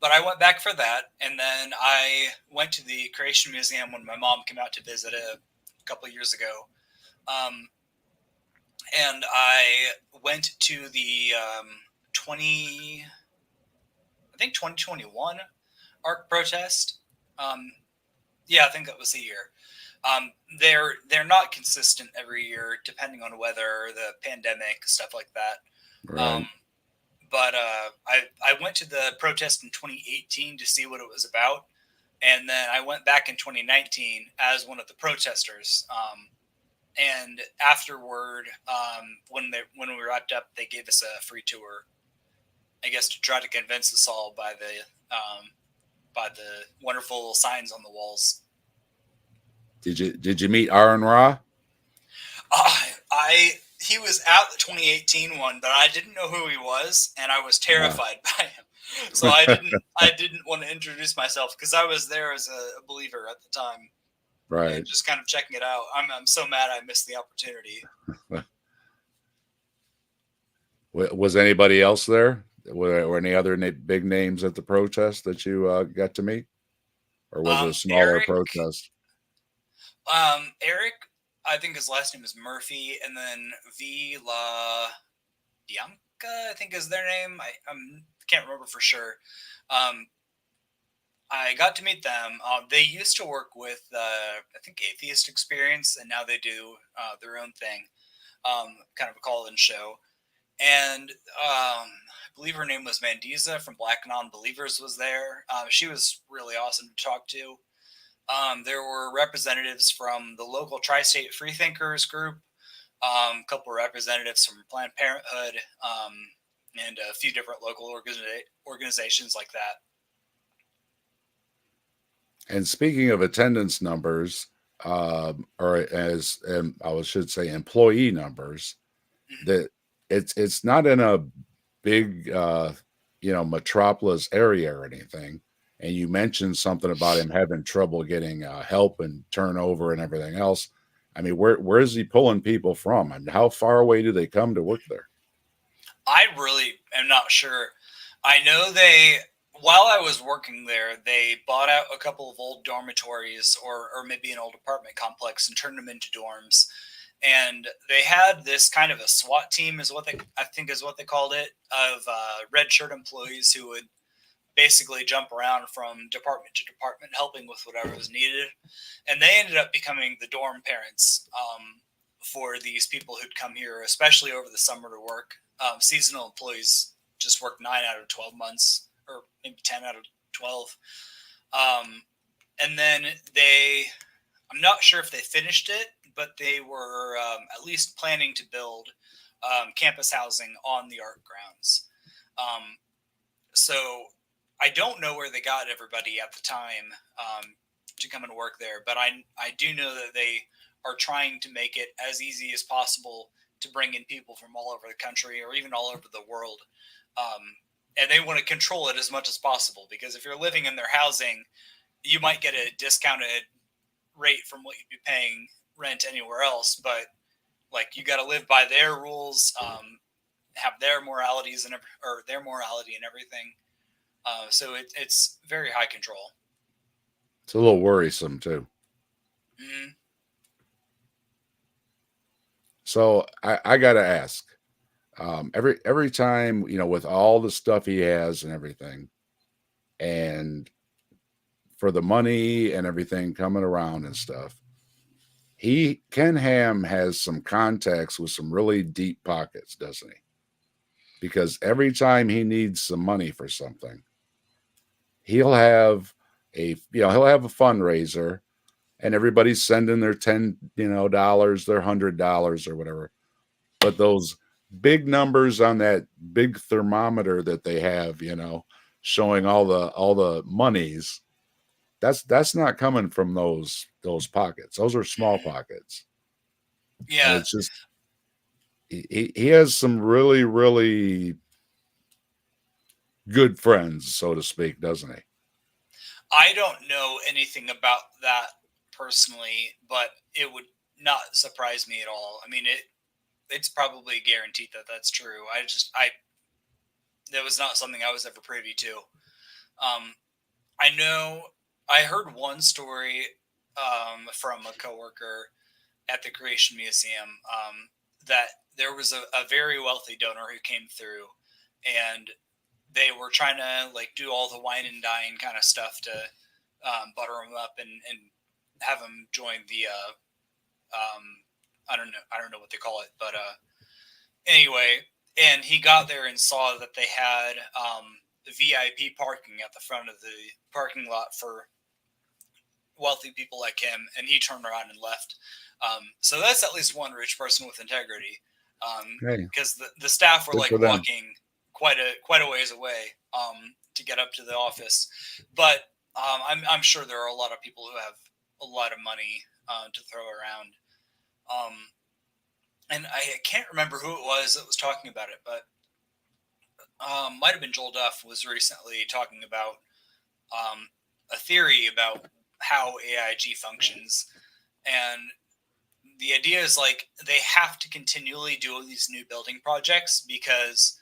But I went back for that, and then I went to the Creation Museum when my mom came out to visit a couple of years ago. And I went to the 2021 Ark protest. Yeah, I think that was the year. They're not consistent every year, depending on weather, the pandemic, stuff like that. Right. But I went to the protest in 2018 to see what it was about, and then I went back in 2019 as one of the protesters. And afterward, when we wrapped up, they gave us a free tour, I guess, to try to convince us all by the wonderful signs on the walls. Did you meet Aaron Ra? He was at the 2018 one, but I didn't know who he was, and I was terrified by him. So I didn't want to introduce myself because I was there as a believer at the time, Right. and just kind of checking it out. I'm so mad I missed the opportunity. Was anybody else there? Were any other big names at the protest that you got to meet, or was it a smaller Eric, protest? Eric, I think his last name is Murphy, and then V La Bianca, I think is their name. I can't remember for sure. I got to meet them. They used to work with, I think, Atheist Experience, and now they do their own thing, kind of a call-in show. And I believe her name was Mandiza from Black Non-Believers was there. She was really awesome to talk to. There were representatives from the local Tri-State Freethinkers group, a couple of representatives from Planned Parenthood, and a few different local organizations like that. And speaking of attendance numbers, or as I should say, employee numbers, Mhm. that it's not in a big metropolis area or anything. And you mentioned something about him having trouble getting help and turnover and everything else. I mean, where is he pulling people from? I mean, how far away do they come to work there? I really am not sure. I know while I was working there, they bought out a couple of old dormitories or maybe an old apartment complex and turned them into dorms. And they had this kind of a SWAT team, is what I think is what they called it, of red shirt employees who would basically jump around from department to department, helping with whatever was needed. And they ended up becoming the dorm parents for these people who'd come here, especially over the summer to work. Seasonal employees just work 9 out of 12 months, or maybe 10 out of 12. And then I'm not sure if they finished it, but they were at least planning to build campus housing on the art grounds. So I don't know where they got everybody at the time to come and work there, but I do know that they are trying to make it as easy as possible to bring in people from all over the country or even all over the world. And they want to control it as much as possible, because if you're living in their housing, you might get a discounted rate from what you'd be paying rent anywhere else. But like, you got to live by their rules, have their moralities or their morality and everything. So it's very high control. It's a little worrisome too. Mm-hmm. So I got to ask, every time, with all the stuff he has and everything, and for the money and everything coming around and stuff, Ken Ham has some contacts with some really deep pockets, doesn't he? Because every time he needs some money for something, he'll have he'll have a fundraiser, and everybody's sending their $10 their $100 or whatever. But those big numbers on that big thermometer that they have, showing all the monies, that's not coming from those pockets. Those are small pockets. And Yeah, it's just he has some really, really good friends, so to speak, doesn't he? I don't know anything about that personally, but it would not surprise me at all. I mean, it's probably guaranteed that that's true. I that was not something I was ever privy to. Um, I know I heard one story from a coworker at the Creation Museum, that there was a very wealthy donor who came through, and they were trying to like do all the wine and dine kind of stuff to butter him up and have him join the I don't know what they call it, but anyway, and he got there and saw that they had VIP parking at the front of the parking lot for wealthy people like him, and he turned around and left. So that's at least one rich person with integrity, Hey, because the staff were good for like them. walking quite a ways away to get up to the office. But I'm sure there are a lot of people who have a lot of money to throw around. Um, and I can't remember who it was that was talking about it, but might have been Joel Duff was recently talking about a theory about how AIG functions. And the idea is like they have to continually do these new building projects, because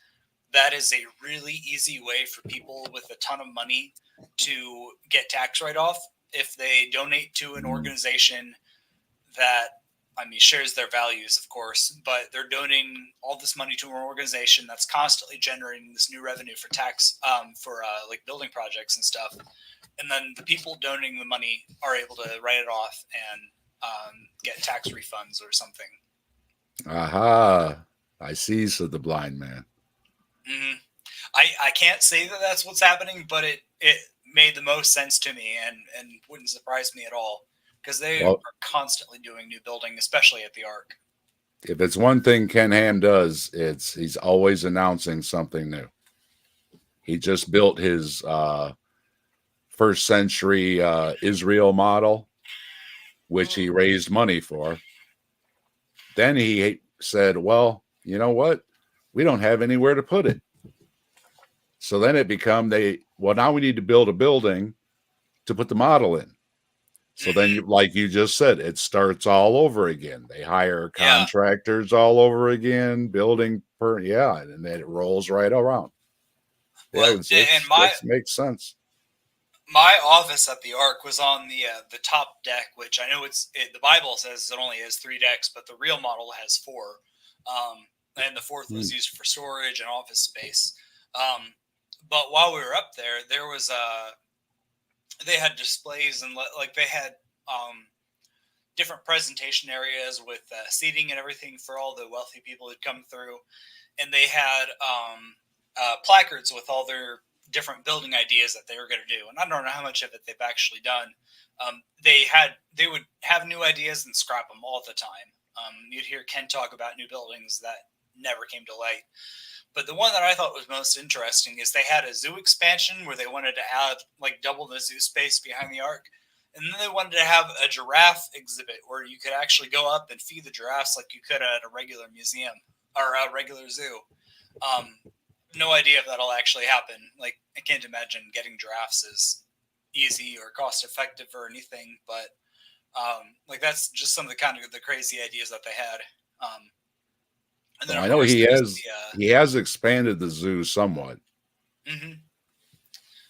that is a really easy way for people with a ton of money to get tax write-off if they donate to an organization that, I mean, shares their values, of course, but they're donating all this money to an organization that's constantly generating this new revenue for tax, for like building projects and stuff. And then the people donating the money are able to write it off and get tax refunds or something. Aha. I see, said the blind man. Mm-hmm. I can't say that that's what's happening, but it made the most sense to me, and wouldn't surprise me at all, because they are Well, constantly doing new building, especially at the Ark. if it's one thing Ken Ham does, he's always announcing something new. He just built his first century Israel model, which he raised money for. Then he said, well, you know what? We don't have anywhere to put it. So then it become now we need to build a building to put the model in. So then, like you just said, it starts all over again. They hire contractors all over again, building and then it rolls right around. Well, It makes sense. My office at the Ark was on the top deck, which I know the Bible says it only has 3 decks, but the real model has 4, and the 4th was used for storage and office space. But while we were up there, there was they had displays and like they had different presentation areas with seating and everything for all the wealthy people who'd come through, and they had placards with all their different building ideas that they were going to do. And I don't know how much of it they've actually done. They would have new ideas and scrap them all the time. You'd hear Ken talk about new buildings that never came to light. But the one that I thought was most interesting is they had a zoo expansion where they wanted to add like double the zoo space behind the Ark. And then they wanted to have a giraffe exhibit where you could actually go up and feed the giraffes like you could at a regular museum or a regular zoo. No idea if that'll actually happen. Like, I can't imagine getting giraffes is easy or cost effective or anything, but like that's just some of the crazy ideas that they had. And then I know he has expanded the zoo somewhat,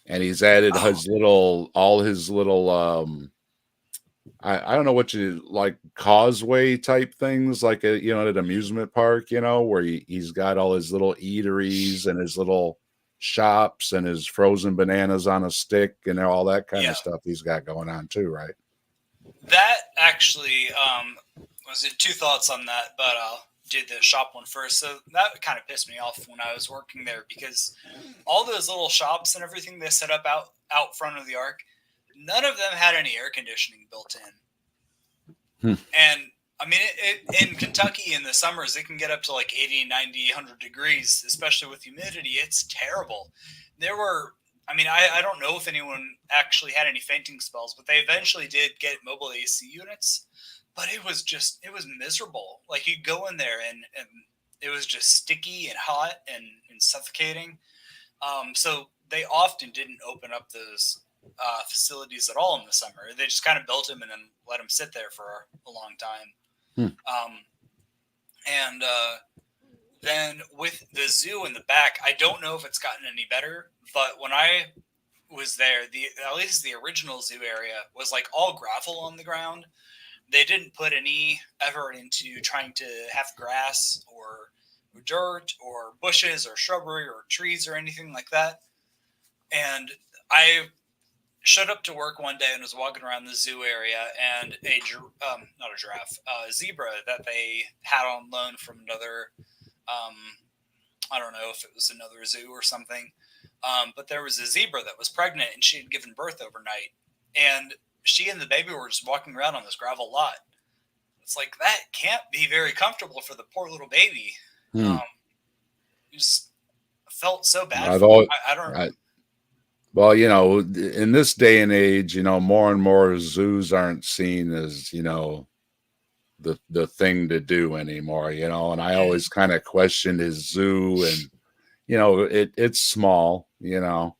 and he's added all his little I don't know what you like, causeway type things, like at an amusement park, where he's got all his little eateries and his little shops and his frozen bananas on a stick and all that kind of stuff he's got going on too, right? That actually was it. 2 thoughts on that, but I'll do the shop one first. So that kind of pissed me off when I was working there, because all those little shops and everything they set up out front of the Ark, none of them had any air conditioning built in. And I mean, in Kentucky in the summers, it can get up to like 80, 90, 100 degrees, especially with humidity. It's terrible. I don't know if anyone actually had any fainting spells, but they eventually did get mobile AC units. But it was miserable. Like, you'd go in there and it was just sticky and hot and suffocating. So they often didn't open up those facilities at all in the summer. They just kind of built them and then let them sit there for a long time. Then with the zoo in the back, I don't know if it's gotten any better, but when I was there, at least the original zoo area was like all gravel on the ground. They didn't put any effort into trying to have grass or dirt or bushes or shrubbery or trees or anything like that. And I showed up to work one day and was walking around the zoo area, and a zebra that they had on loan from another, I don't know if it was another zoo or something, but there was a zebra that was pregnant and she had given birth overnight, and she and the baby were just walking around on this gravel lot. It's like, that can't be very comfortable for the poor little baby. Just felt so bad. Well, in this day and age, more and more zoos aren't seen as, the thing to do anymore, and I always kind of questioned his zoo, and, it's small, Yeah.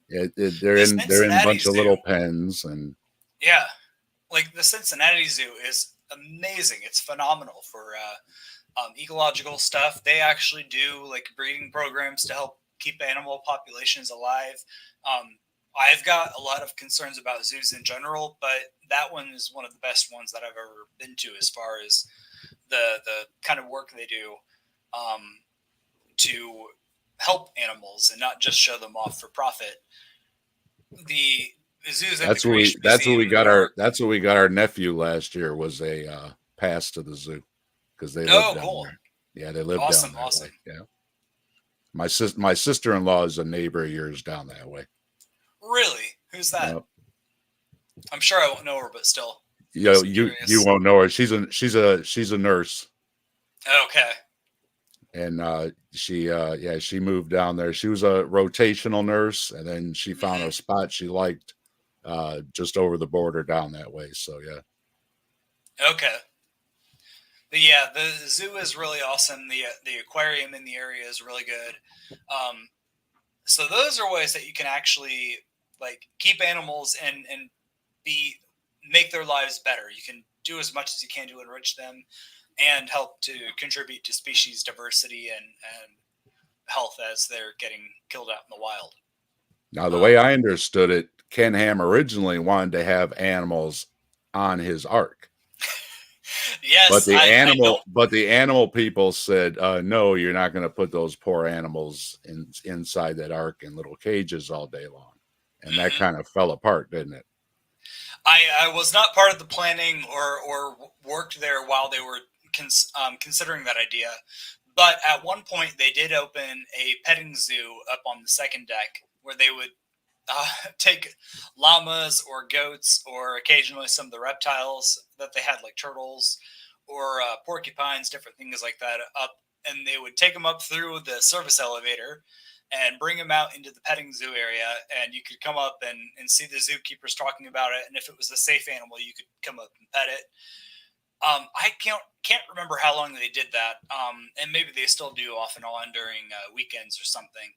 They're in a bunch of little pens, and like the Cincinnati Zoo is amazing. It's phenomenal for ecological stuff. They actually do like breeding programs to help keep animal populations alive. I've got a lot of concerns about zoos in general, but that one is one of the best ones that I've ever been to, as far as the kind of work they do to help animals and not just show them off for profit. The zoos. That's what we got our nephew last year, was a pass to the zoo, because they lived down there. Yeah, they lived down that way. Yeah. My sister-in-law is a neighbor of yours down that way. Really? Who's that? I'm sure I won't know her, but still. You won't know her. She's a nurse. Okay. and she moved down there. She was a rotational nurse, and then she found a Hmm. spot she liked just over the border down that way. So yeah. Okay. But yeah, the zoo is really awesome. The aquarium in the area is really good. Um, so those are ways that you can actually like keep animals and be make their lives better. You can do as much as you can to enrich them and help to contribute to species diversity and health as they're getting killed out in the wild. Now, the way Um, I understood it, Ken Ham originally wanted to have animals on his ark, yes, I don't. but the animal people said, "No, you're not going to put those poor animals inside that ark in little cages all day long," and that Mhm. kind of fell apart, didn't it? I was not part of the planning or worked there while they were considering that idea. But at one point, they did open a petting zoo up on the second deck where they would take llamas or goats or occasionally some of the reptiles that they had, like turtles or porcupines, different things like that, up. And they would take them up through the service elevator and bring them out into the petting zoo area. And you could come up and see the zookeepers talking about it. And if it was a safe animal, you could come up and pet it. I can't remember how long they did that, and maybe they still do off and on during weekends or something.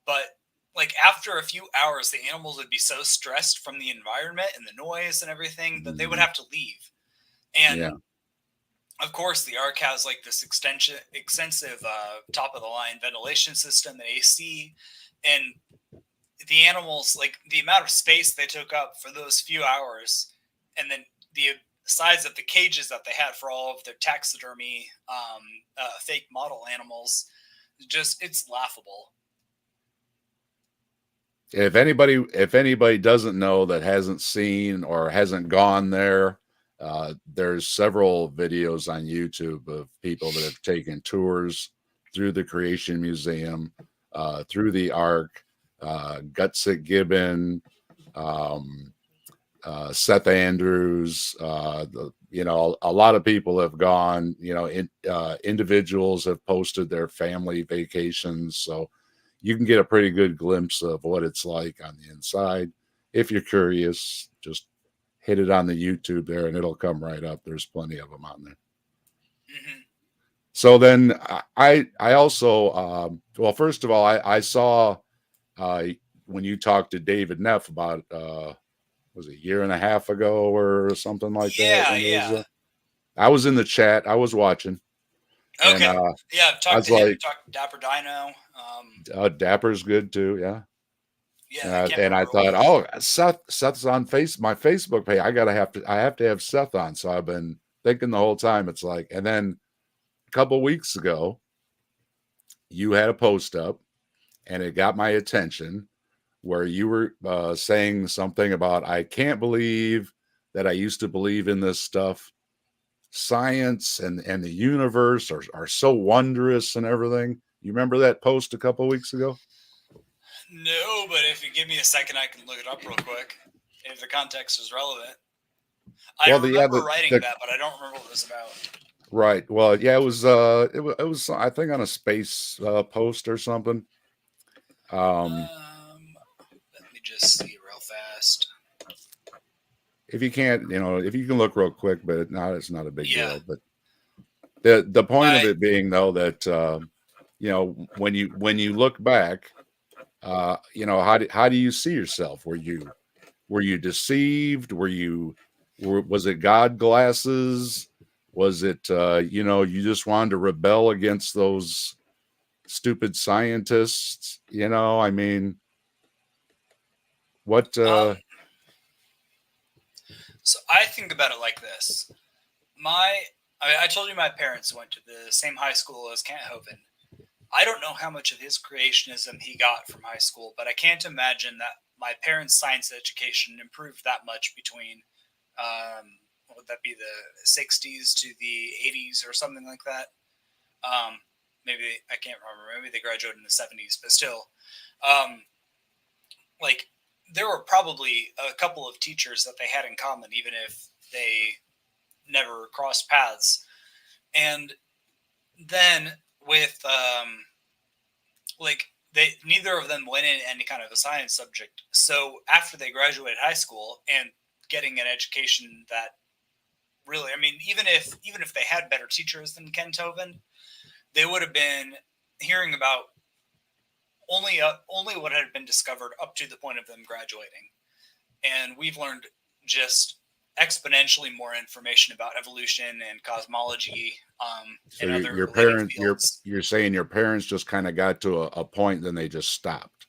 But like after a few hours, the animals would be so stressed from the environment and the noise and everything that they would Mhm. have to leave. And Yeah. of course, the Ark has like this extensive top of the line ventilation system and AC, and the animals, like the amount of space they took up for those few hours, and then the size of the cages that they had for all of their taxidermy fake model animals, just it's laughable. If anybody doesn't know, that hasn't seen or hasn't gone there, there's several videos on YouTube of people that have taken tours through the Creation Museum, through the Ark, Gutsit Gibbon, um, Seth Andrews. A lot of people have gone. Individuals have posted their family vacations, so you can get a pretty good glimpse of what it's like on the inside. If you're curious, just hit it on the YouTube there, and it'll come right up. There's plenty of them on there. Hmm. So then I also well, first of all, I saw uh, when you talked to David Neff about was it a year and a half ago or something like that, Yeah, when it was yeah. I was in the chat, I was watching, and Okay. Yeah, I've I talked was to him, like, talked to Dapper Dino. Dapper's good too, yeah. Yeah, I can't And I remember what thought, his. oh, Seth's on my Facebook page. I have to have Seth on. So I've been thinking the whole time. It's like, and then a couple weeks ago, you had a post up, and it got my attention where you were saying something about, I can't believe that I used to believe in this stuff. Science and the universe are so wondrous and everything. You remember that post a couple weeks ago? No, but if you give me a second, I can look it up real quick if the context is relevant. I Well, remember writing that, but I don't remember what it was about. right. Well, yeah, it was I think on a space post or something. Um, Let me just see real fast. if you can't, if you can look real quick, but it's not a big Yeah, deal. But the point of I it being though that when you look back, how do you see yourself? Were you deceived? Was it God glasses? Was it you just wanted to rebel against those stupid scientists? I mean, what um. So I think about it like this. I told you my parents went to the same high school as Kent Hovind. I don't know how much of his creationism he got from high school, but I can't imagine that my parents' science education improved that much between what would that be, the 60s to the 80s or something like that. Um, Maybe I can't remember. Maybe they graduated in the 70s, but still, um, like there were probably a couple of teachers that they had in common, even if they never crossed paths. And then with like they neither of them went in any kind of a science subject. So after they graduated high school and getting an education that really, I mean, even if they had better teachers than Ken Tovin, they would have been hearing about only what had been discovered up to the point of them graduating. And we've learned just exponentially more information about evolution and cosmology So and other your related parent, fields. you're saying your parents just kind of got to a point, then they just stopped,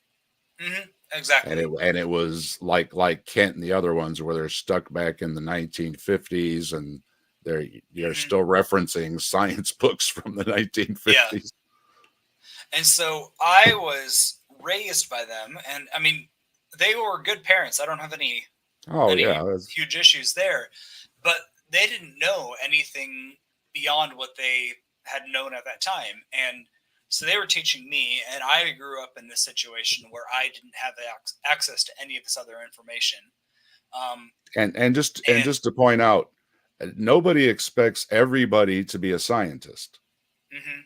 Exactly. and it was like Kent and the other ones where they're stuck back in the 1950s, and they're hmm still referencing science books from the Yeah. 1950s. And so I was raised by them, and I mean, they were good parents. I don't have Oh any yeah, huge issues there, but they didn't know anything beyond what they had known at that time. And so they were teaching me, and I grew up in this situation where I didn't have access to any of this other information. Um, and and just to point out, nobody expects everybody to be a scientist. mhm,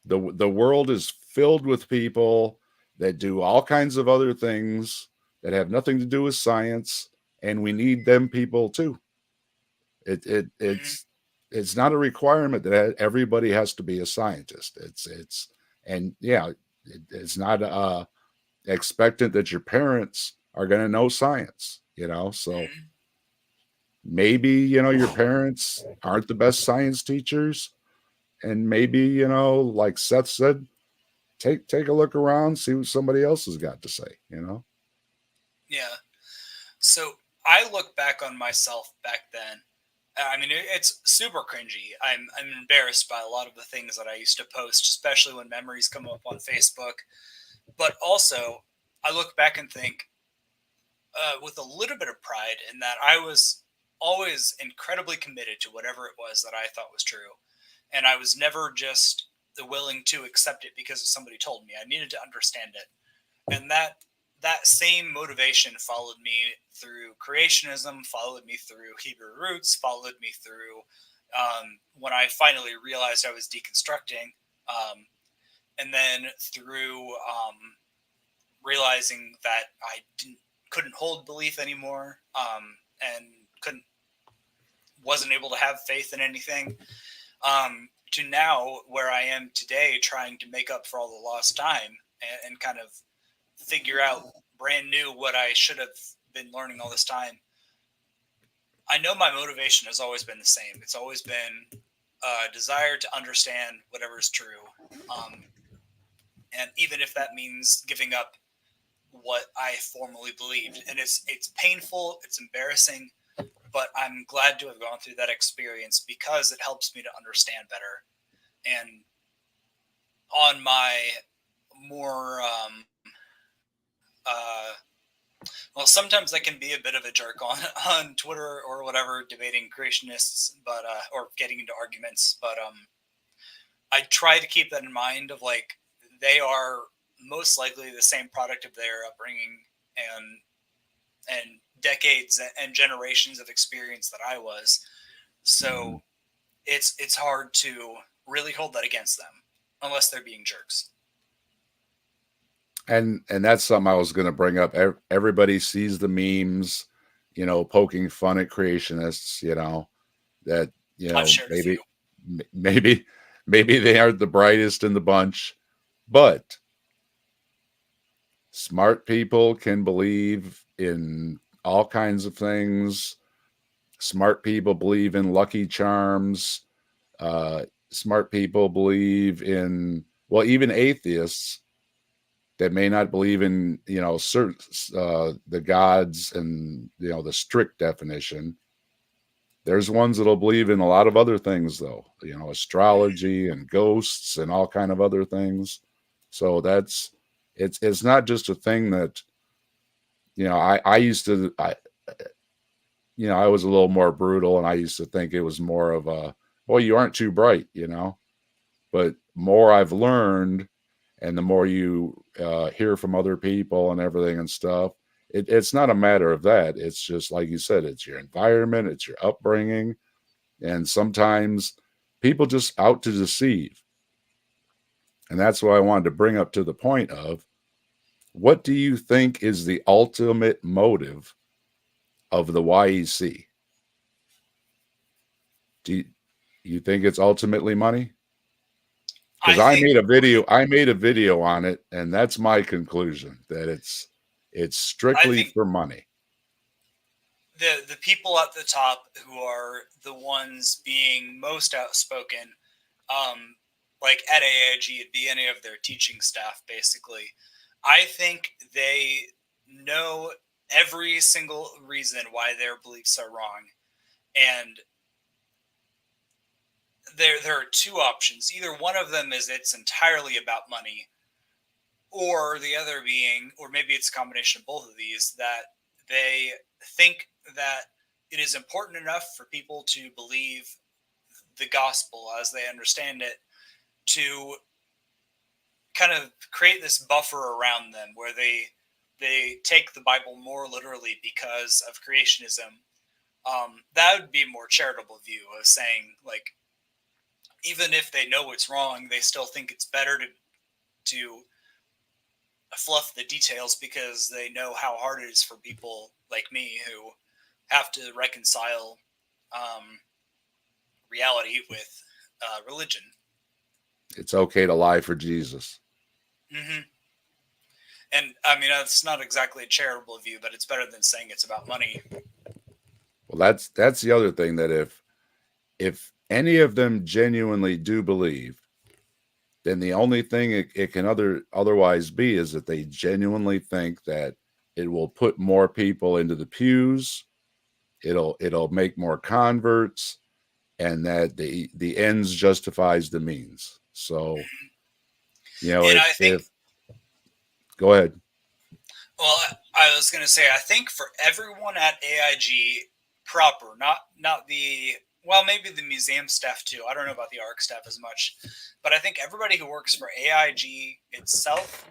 The world is filled with people that do all kinds of other things that have nothing to do with science, and we need them people too. It it mhm, it's it's not a requirement that everybody has to be a scientist. It's and yeah, it's not expectant that your parents are going to know science. So mhm, maybe your parents aren't the best science teachers, and maybe like Seth said, take a look around, see what somebody else has got to say. yeah. So I look back on myself back then. I mean, it's super cringy. I'm embarrassed by a lot of the things that I used to post, especially when memories come up on Facebook. But also, I look back and think with a little bit of pride in that I was always incredibly committed to whatever it was that I thought was true, and I was never just willing to accept it because somebody told me. I needed to understand it, and that same motivation followed me through creationism, followed me through Hebrew roots, followed me through when I finally realized I was deconstructing, and then through realizing that I couldn't hold belief anymore, and couldn't wasn't able to have faith in anything. To now where I am today, trying to make up for all the lost time and kind of figure out brand new what I should have been learning all this time. I know my motivation has always been the same. It's always been a desire to understand whatever is true. Um, and even if that means giving up what I formerly believed. And it's painful, it's embarrassing, but I'm glad to have gone through that experience because it helps me to understand better. And on my more uh, well, sometimes I can be a bit of a jerk on on Twitter or whatever, debating creationists, but or getting into arguments. But I try to keep that in mind of like they are most likely the same product of their upbringing and decades and generations of experience that I was. Mhm. So it's hard to really hold that against them unless they're being jerks. And that's something I was going to bring up. Everybody sees the memes, poking fun at creationists, that I've shared a few. maybe maybe they aren't the brightest in the bunch, but smart people can believe in all kinds of things. Smart people believe in Lucky Charms. Smart people believe in, well, even atheists that may not believe in certain the gods and the strict definition. There's ones that'll believe in a lot of other things, though, Mhm. astrology and ghosts and all kind of other things. So it's not just a thing that I used to I was a little more brutal, and I used to think it was more of a, well, you aren't too bright. But more I've learned, and the more you hear from other people and everything and stuff, it's not a matter of that. It's just like you said, it's your environment, it's your upbringing, and sometimes people just out to deceive. And that's what I wanted to bring up to the point of, what do you think is the ultimate motive of the YEC? Do you think it's ultimately money? I Because I think made a video, on it, and that's my conclusion, that it's I strictly think for money. the people at the top who are the ones being most outspoken, um, like at AIG, it'd be any of their teaching staff, basically. I think they know every single reason why their beliefs are wrong, and there are two options. Either one of them is it's entirely about money, or the other being, or maybe it's a combination of both of these, that they think that it is important enough for people to believe the gospel as they understand it, to kind of create this buffer around them where they take the Bible more literally because of creationism. That would be a more charitable view of saying, like, even if they know it's wrong, they still think it's better to fluff the details because they know how hard it is for people like me who have to reconcile um, reality with religion. It's okay to lie for Jesus. Hmm. And I mean, it's not exactly a charitable view, but it's better than saying it's about money. Well, that's the other thing, that if any of them genuinely do believe, then the only thing it can otherwise be is that they genuinely think that it will put more people into the pews, it'll make more converts, and that the ends justifies the means. So, And I think, if go ahead. well, I was going to say, I think for everyone at AIG proper, not the, well, maybe the museum staff too. I don't know about the ARC staff as much, but I think everybody who works for AIG itself,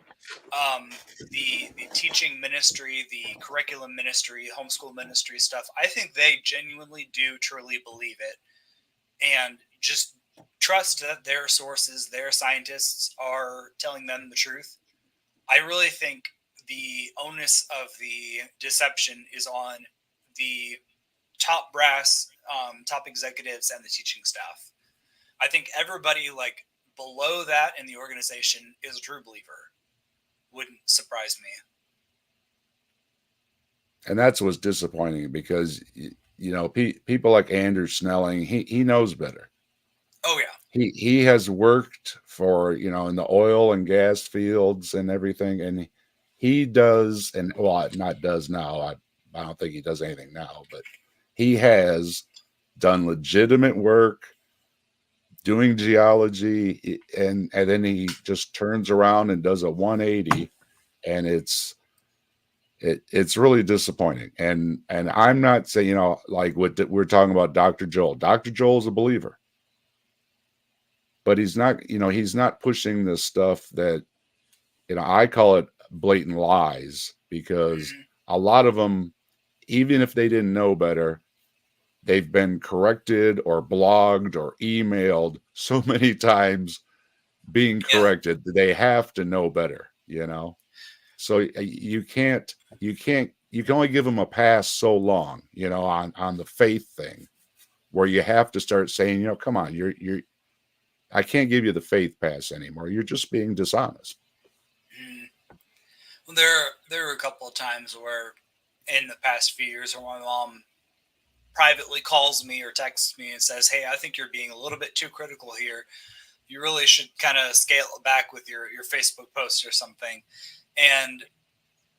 the teaching ministry, the curriculum ministry, homeschool ministry stuff, I think they genuinely do truly believe it, and just trust that their sources, their scientists are telling them the truth. I really think the onus of the deception is on the top brass, top executives, and the teaching staff. I think everybody like below that in the organization is a true believer. Wouldn't surprise me. And that's what's disappointing, because people like Andrew Snelling, he knows better. Oh yeah. He has worked for, in the oil and gas fields and everything, and he does, and well, not does now. I don't think he does anything now, but he has done legitimate work doing geology, and then he just turns around and does a 180, and it's really disappointing. And I'm not saying, like what we're talking about, Dr. Joel. Dr. Joel's a believer, but he's not pushing this stuff that, I call it blatant lies, because Hmm. a lot of them, even if they didn't know better, they've been corrected or blogged or emailed so many times, being Yeah. corrected, that they have to know better. So you can only give them a pass so long, on the faith thing, where you have to start saying, come on, you're I can't give you the faith pass anymore. You're just being dishonest. Hmm. Well, there were a couple of times where in the past few years where my mom privately calls me or texts me and says, "Hey, I think you're being a little bit too critical here. You really should kind of scale it back with your Facebook posts or something." And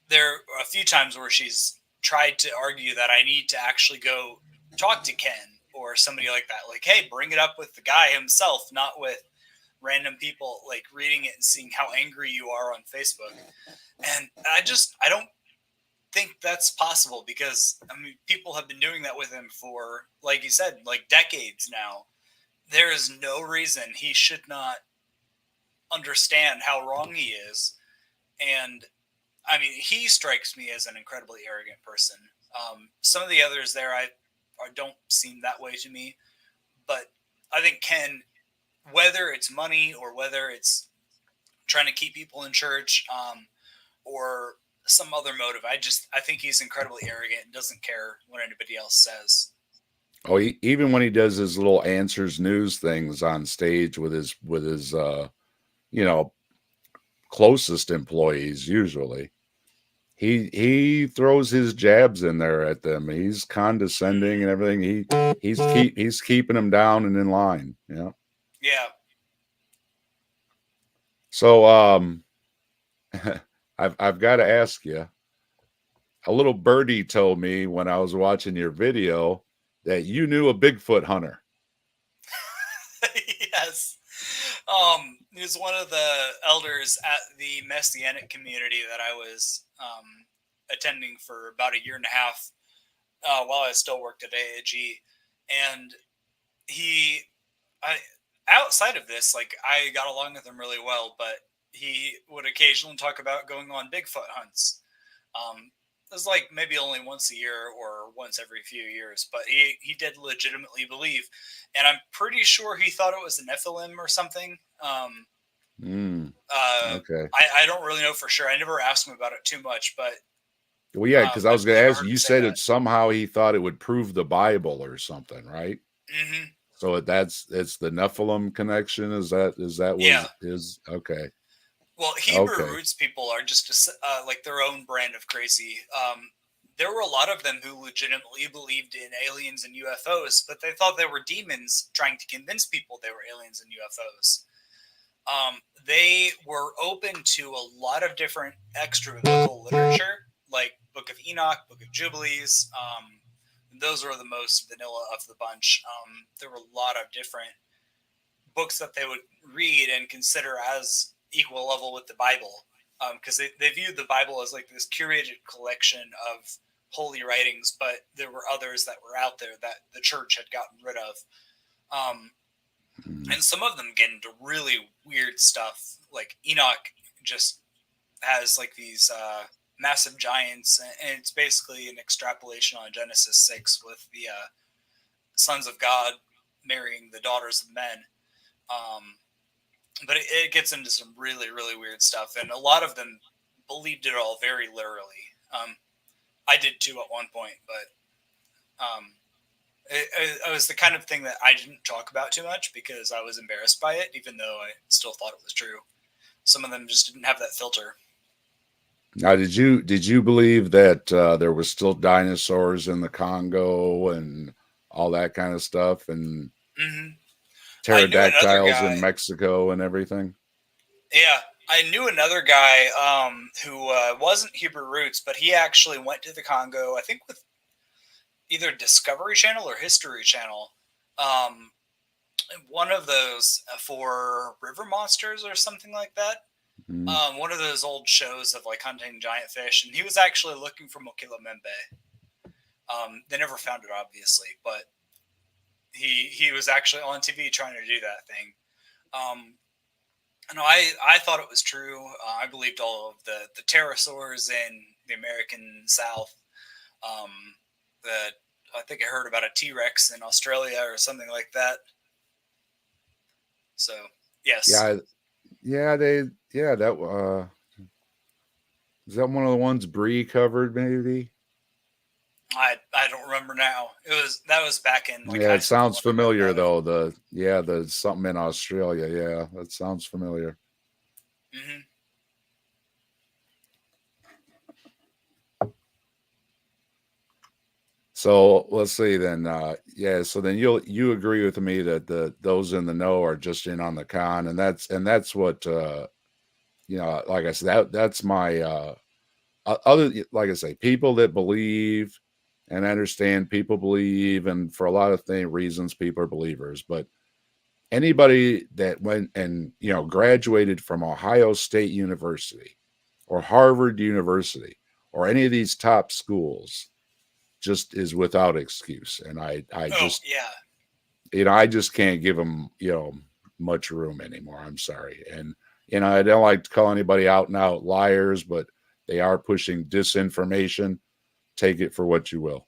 there are a few times where she's tried to argue that I need to actually go talk to Ken or somebody like that. Like, hey, bring it up with the guy himself, not with random people like reading it and seeing how angry you are on Facebook. And I don't think that's possible because I mean people have been doing that with him for, like you said, like decades now. There is no reason he should not understand how wrong he is. And I mean, he strikes me as an incredibly arrogant person. Some of the others there, I don't seem that way to me. But I think Ken, whether it's money or whether it's trying to keep people in church, or some other motive. I think he's incredibly arrogant and doesn't care what anybody else says. Oh, even when he does his little answers news things on stage with his you know, closest employees, usually he throws his jabs in there at them. He's condescending and everything. He's keeping them down and in line. Yeah. Yeah. So I've got to ask you. A little birdie told me when I was watching your video that you knew a Bigfoot hunter. Yes. He was one of the elders at the Messianic community that I was attending for about a year and a half while I still worked at AAG. And he, I, outside of this, like, I got along with him really well, but he would occasionally talk about going on Bigfoot hunts. It was like maybe only once a year or once every few years, but he did legitimately believe, and I'm pretty sure he thought it was the Nephilim or something. Okay. I don't really know for sure. I never asked him about it too much, but Well, yeah, because I was going believe to I ask heard you. him You say said that. it somehow he thought it would prove the Bible or something, right? Mm-hmm. So it's the Nephilim connection. Is that Yeah. was his? Okay. Well, Hebrew Okay. roots people are just like their own brand of crazy. There were a lot of them who legitimately believed in aliens and UFOs, but they thought they were demons trying to convince people they were aliens and UFOs. They were open to a lot of different extra biblical literature, like Book of Enoch, Book of Jubilees. Those were the most vanilla of the bunch. There were a lot of different books that they would read and consider as equal level with the Bible, because they viewed the Bible as like this curated collection of holy writings, but there were others that were out there that the church had gotten rid of. And some of them get into really weird stuff. Like Enoch just has like these massive giants, and it's basically an extrapolation on Genesis 6 with the sons of God marrying the daughters of men. But it gets into some really, really weird stuff, and a lot of them believed it all very literally. I did too at one point, but it was the kind of thing that I didn't talk about too much because I was embarrassed by it, even though I still thought it was true. Some of them just didn't have that filter. Now, did you believe that there was still dinosaurs in the Congo and all that kind of stuff, and I knew another pterodactyls guy. in Mexico and everything? Yeah, I knew another guy who wasn't Hebrew roots, but he actually went to the Congo, I think with either Discovery Channel or History Channel. One of those for river monsters or something like that. One of those old shows of like hunting giant fish, and he was actually looking for Mokila Membe. They never found it, obviously, but he was actually on TV trying to do that thing. No, I thought it was true. I believed all of the pterosaurs in the American South. That I think I heard about a T-Rex in Australia or something like that. So yes, That is that one of the ones Bree covered, maybe? I don't remember now. That was back in like Yeah, high it school sounds when I read familiar about it. though. The something in Australia. Yeah, that sounds familiar. Mm-hmm. So let's see then. Yeah, so then you agree with me that those in the know are just in on the con, and that's what like I said, that's my other, like I say, people that believe and understand people believe, and for a lot of reasons people are believers, but anybody that went and graduated from Ohio State University or Harvard University or any of these top schools just is without excuse. And I Oh just yeah. I just can't give them much room anymore. I'm sorry. And I don't like to call anybody out and out liars, but they are pushing disinformation. Take it for what you will.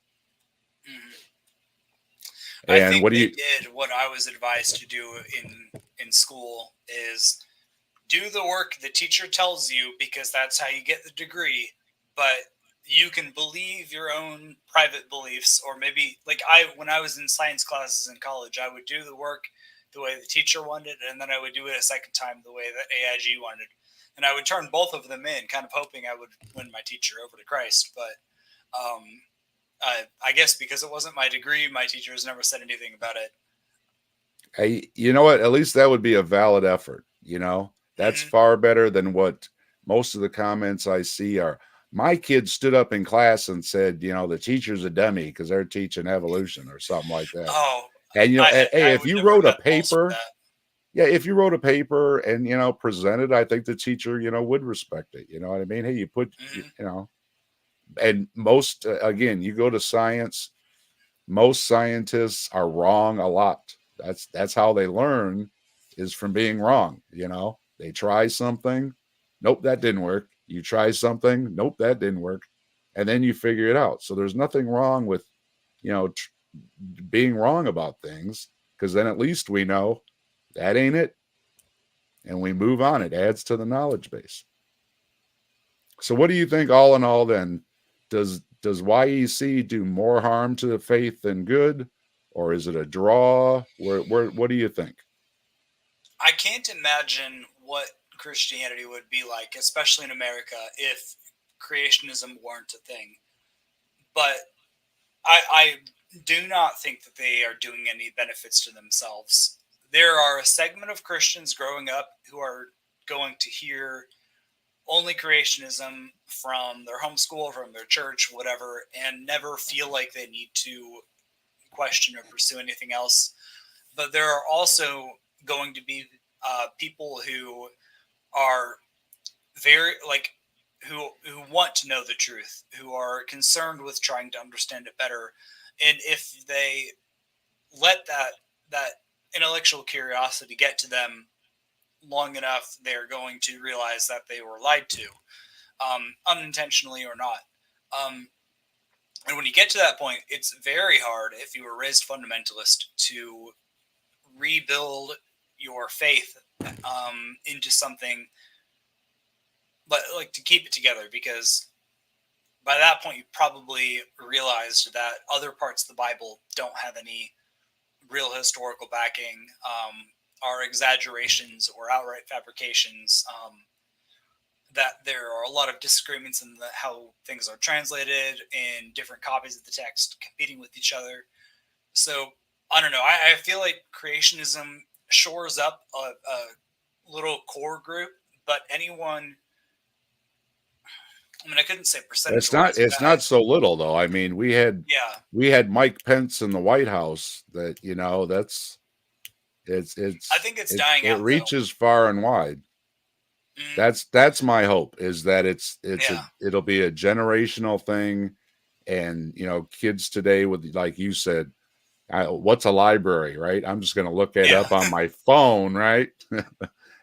Mm-hmm. I And think what do they you did what I was advised to do in school is do the work the teacher tells you because that's how you get the degree, but you can believe your own private beliefs. Or maybe like when I was in science classes in college, I would do the work the way the teacher wanted, and then I would do it a second time the way that AIG wanted, and I would turn both of them in, kind of hoping I would win my teacher over to Christ. But um, I guess because it wasn't my degree, my teachers never said anything about it. Hey, you know what? At least that would be a valid effort. That's Mm-hmm. far better than what most of the comments I see are. My kids stood up in class and said, the teacher's a dummy because they're teaching evolution or something like that. Oh, And hey, I if would you never wrote a cut balls for paper, that. yeah, if you wrote a paper and presented, I think the teacher, would respect it. You know what I mean? Hey, you put, Mm-hmm. and most again, you go to science, most scientists are wrong a lot. That's how they learn, is from being wrong. They try something, nope, that didn't work. You try something, nope, that didn't work, and then you figure it out. So there's nothing wrong with being wrong about things, because then at least we know that ain't it, and we move on. It adds to the knowledge base. So what do you think, all in all, then? Does YEC do more harm to the faith than good, or is it a draw? Where what do you think? I can't imagine what Christianity would be like, especially in America, if creationism weren't a thing. But I do not think that they are doing any benefits to themselves. There are a segment of Christians growing up who are going to hear only creationism from their homeschool, from their church, whatever, and never feel like they need to question or pursue anything else. But there are also going to be people who are very like who want to know the truth, who are concerned with trying to understand it better, and if they let that intellectual curiosity get to them long enough, they're going to realize that they were lied to, unintentionally or not. Um, and when you get to that point, it's very hard if you were raised fundamentalist to rebuild your faith into something, but like to keep it together, because by that point you probably realized that other parts of the Bible don't have any real historical backing, are exaggerations or outright fabrications. That there are a lot of disagreements in how things are translated in different copies of the text competing with each other. So I don't know. I feel like creationism shores up a little core group, but anyone. I mean, I couldn't say percentage It's not wise, but it's not so little, though. I mean, we had yeah, we had Mike Pence in the White House. That that's I think it's it dying it out though. reaches far and wide. Mm, That's my hope, is that yeah, it'll be a generational thing. And kids today, with, like you said, what's a library, right? I'm just going to look it yeah. up on my phone, right?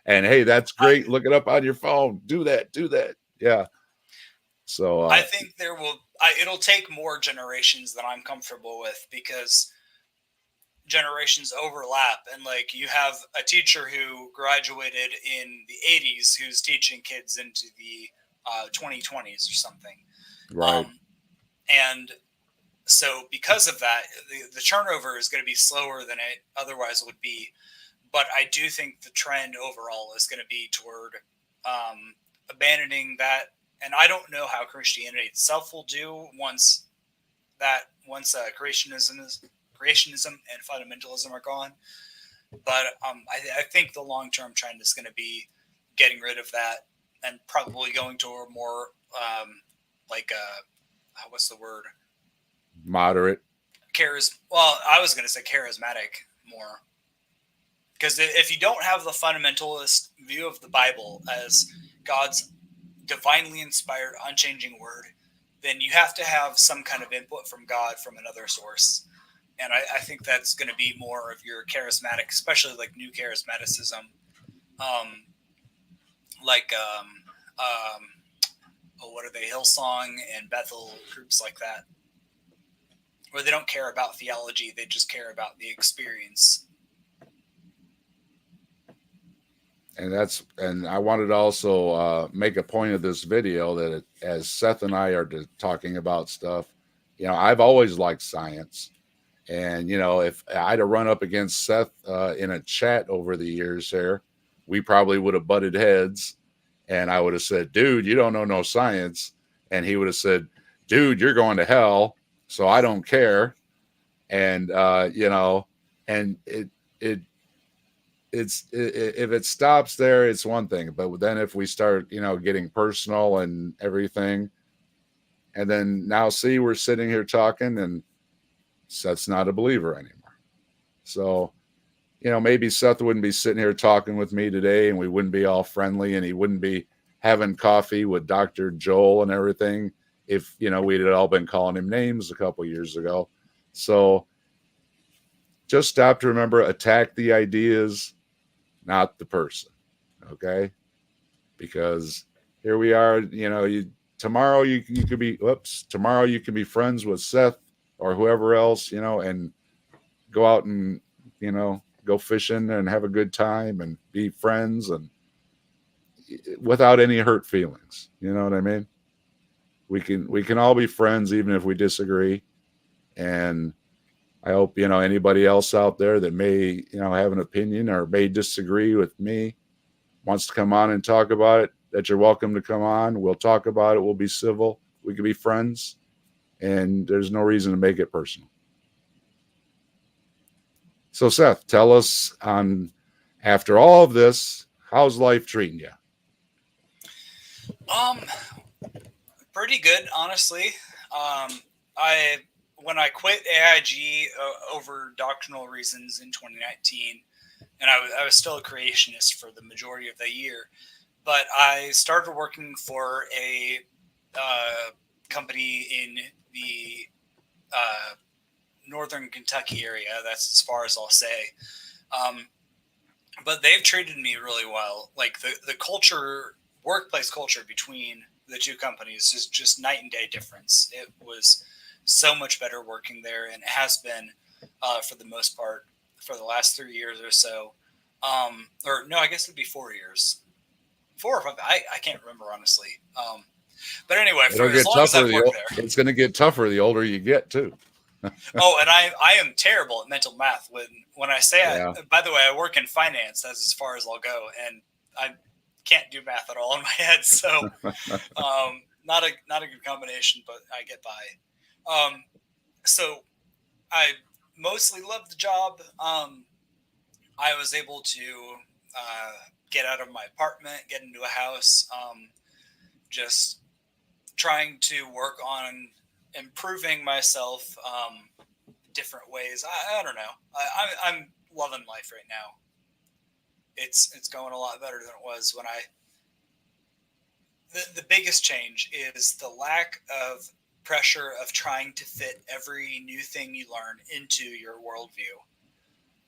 And hey, that's I great. Look it up on your phone. Do that. Do that. Yeah. So, I think there will. It'll take more generations than I'm comfortable with, because generations overlap, and like you have a teacher who graduated in the 80s who's teaching kids into the 2020s or something. right. And so because of that, the turnover is going to be slower than it otherwise would be. But I do think the trend overall is going to be toward abandoning that. And I don't know how Christianity itself will do once creationism and fundamentalism are gone. But I think the long term trend is going to be getting rid of that and probably going to a more like what's the word? Moderate. Well, I was going to say charismatic more, because if you don't have the fundamentalist view of the Bible as God's divinely inspired, unchanging word, then you have to have some kind of input from God from another source. And I think that's going to be more of your charismatic, especially like new charismaticism, um, like what are they, Hillsong and Bethel, groups like that, where they don't care about theology; they just care about the experience. and I wanted to also make a point of this video that as Seth and I are talking about stuff, I've always liked science. And, if I'd have run up against Seth in a chat over the years here, we probably would have butted heads. And I would have said, dude, you don't know no science. And he would have said, dude, you're going to hell. So I don't care. And, and if it stops there, it's one thing. But then if we start, getting personal and everything, and then now see, we're sitting here talking and Seth's not a believer anymore. So, maybe Seth wouldn't be sitting here talking with me today and we wouldn't be all friendly and he wouldn't be having coffee with Dr. Joel and everything if, we'd had all been calling him names a couple years ago. So just stop to remember, attack the ideas, not the person. Okay. Because here we are, tomorrow you could be, tomorrow you can be friends with Seth or whoever else, and go out and, go fishing and have a good time and be friends and without any hurt feelings. You know what I mean? We can all be friends even if we disagree. And I hope, anybody else out there that may, have an opinion or may disagree with me wants to come on and talk about it, that you're welcome to come on. We'll talk about it. We'll be civil. We can be friends. And there's no reason to make it personal. So, Seth, tell us after all of this, how's life treating you? Pretty good, honestly. When I quit AIG over doctrinal reasons in 2019, and I was still a creationist for the majority of the year, but I started working for a company in the northern Kentucky area. That's as far as I'll say. But they've treated me really well. Like the culture, workplace culture between the two companies is just night and day difference. It was so much better working there, and it has been for the most part for the last 3 years or so. Or no, I guess it'd be 4 years. 4 or 5. I can't remember, honestly. But anyway, for as long as I've worked there. It's going to get tougher the older you get, too. Oh, and I am terrible at mental math. When I say, by the way, I work in finance. That's as far as I'll go. And I can't do math at all in my head. So not a good combination, but I get by. So I mostly love the job. I was able to get out of my apartment, get into a house, just trying to work on improving myself different ways. I don't know. I'm loving life right now. It's going a lot better than it was when the biggest change is the lack of pressure of trying to fit every new thing you learn into your worldview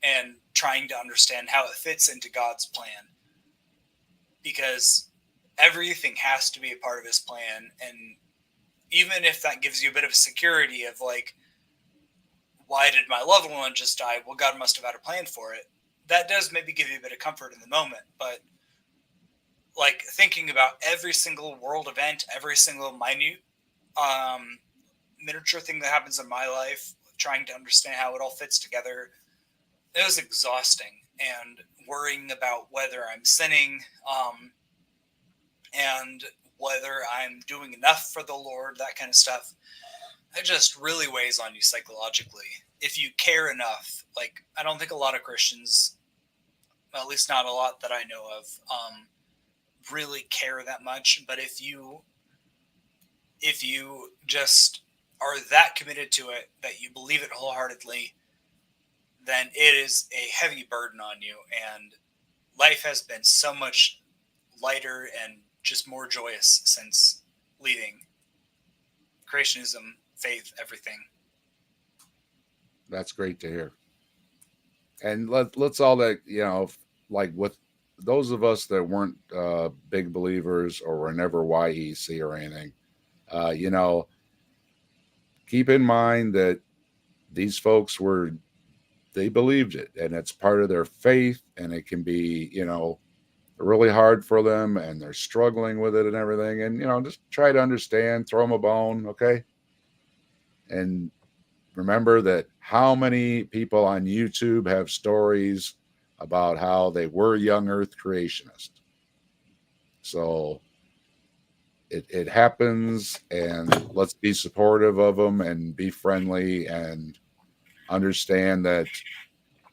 and trying to understand how it fits into God's plan, because everything has to be a part of his plan. And even if that gives you a bit of security of like, why did my loved one just die? Well, God must have had a plan for it. That does maybe give you a bit of comfort in the moment, but like thinking about every single world event, every single minute miniature thing that happens in my life, trying to understand how it all fits together, it was exhausting. And worrying about whether I'm sinning and whether I'm doing enough for the Lord, that kind of stuff, it just really weighs on you psychologically. If you care enough, like I don't think a lot of Christians, at least not a lot that I know of, really care that much. But if you just are that committed to it, that you believe it wholeheartedly, then it is a heavy burden on you. And life has been so much lighter and just more joyous since leaving creationism, faith, everything. That's great to hear. And let's all that, like with those of us that weren't big believers or were never YEC or anything, keep in mind that these folks they believed it, and it's part of their faith, and it can be, really hard for them and they're struggling with it and everything. And, just try to understand, throw them a bone, okay? And remember that how many people on YouTube have stories about how they were young Earth creationists. So it happens, and let's be supportive of them and be friendly and understand that,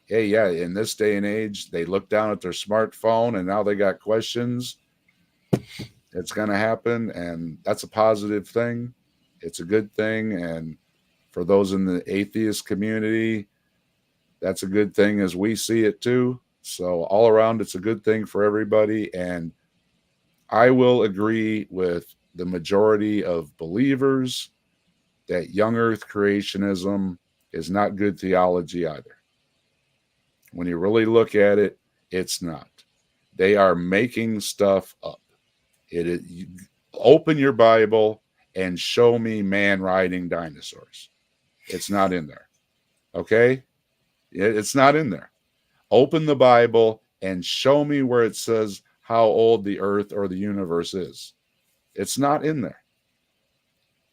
hey, yeah, in this day and age, they look down at their smartphone and now they got questions. It's going to happen, and that's a positive thing. It's a good thing. And for those in the atheist community, that's a good thing as we see it too. So all around, it's a good thing for everybody. And I will agree with the majority of believers that young earth creationism is not good theology either. When you really look at it, it's not. They are making stuff up. It is, you open your Bible and show me man riding dinosaurs. It's not in there. Okay? It's not in there. Open the Bible and show me where it says how old the earth or the universe is. It's not in there.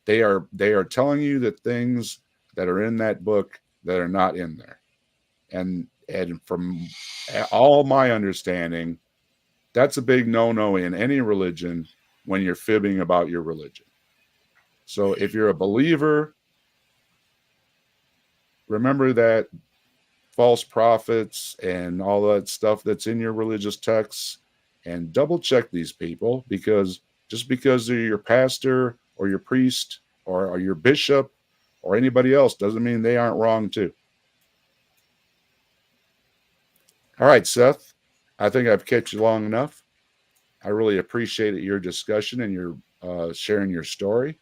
They are telling you the things that are in that book that are not in there. And from all my understanding, that's a big no-no in any religion when you're fibbing about your religion. So if you're a believer, remember that false prophets and all that stuff that's in your religious texts, and double check these people, because just because they're your pastor or your priest or your bishop or anybody else doesn't mean they aren't wrong too. All right, Seth, I think I've kept you long enough. I really appreciate your discussion and your sharing your story.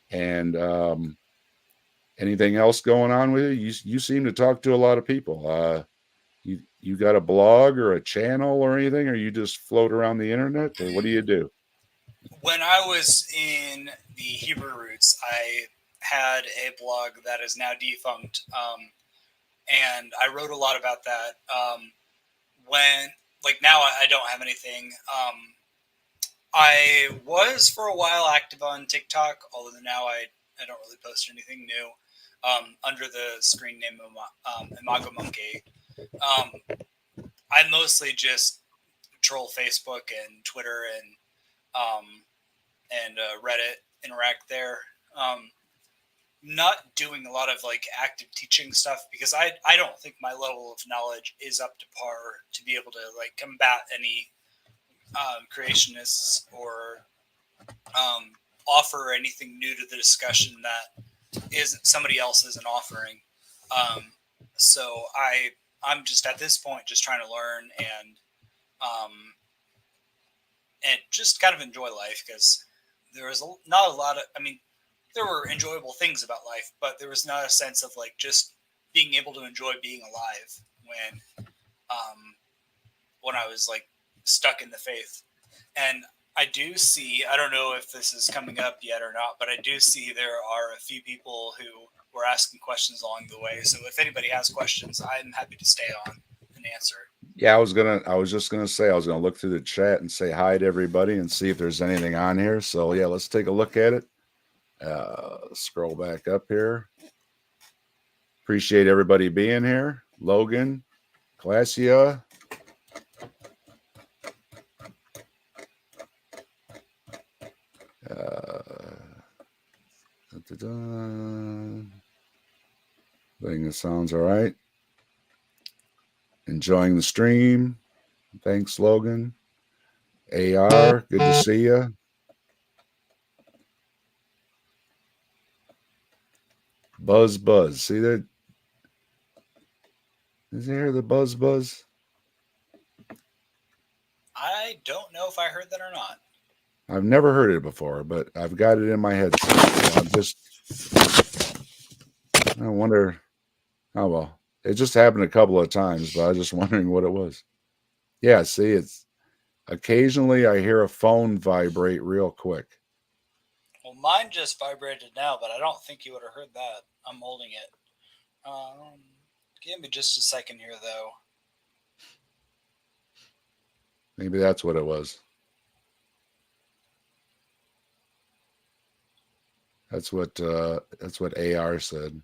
And anything else going on with you? You seem to talk to a lot of people. You got a blog or a channel or anything, or you just float around the internet, or what do you do? When I was in the Hebrew roots, I had a blog that is now defunct, and I wrote a lot about that. When now, I don't have anything. I was for a while active on TikTok, although now I don't really post anything new under the screen name of Imago Monkey. I mostly just troll Facebook and Twitter and Reddit, interact there. Not doing a lot of active teaching stuff because I don't think my level of knowledge is up to par to be able to combat any creationists or offer anything new to the discussion that isn't somebody else isn't offering. So I'm just at this point just trying to learn and just kind of enjoy life, because there was not a lot of, there were enjoyable things about life, but there was not a sense of just being able to enjoy being alive when I was stuck in the faith. And I do see, I don't know if this is coming up yet or not, but I do see there are a few people who were asking questions along the way. So if anybody has questions, I'm happy to stay on and answer. Yeah, I was just gonna say I was gonna look through the chat and say hi to everybody and see if there's anything on here. So yeah, let's take a look at it. Scroll back up here. Appreciate everybody being here. Logan, Classia. Letting it sounds all right. Enjoying the stream. Thanks, Logan. AR, good to see you. Buzz. See that? Is there the buzz? I don't know if I heard that or not. I've never heard it before, but I've got it in my headset. So I wonder. Oh, well, it just happened a couple of times, but I was just wondering what it was. Yeah, see, it's occasionally I hear a phone vibrate real quick. Well, mine just vibrated now, but I don't think you would have heard that. I'm holding it. Give me just a second here, though. Maybe that's what it was. That's what AR said.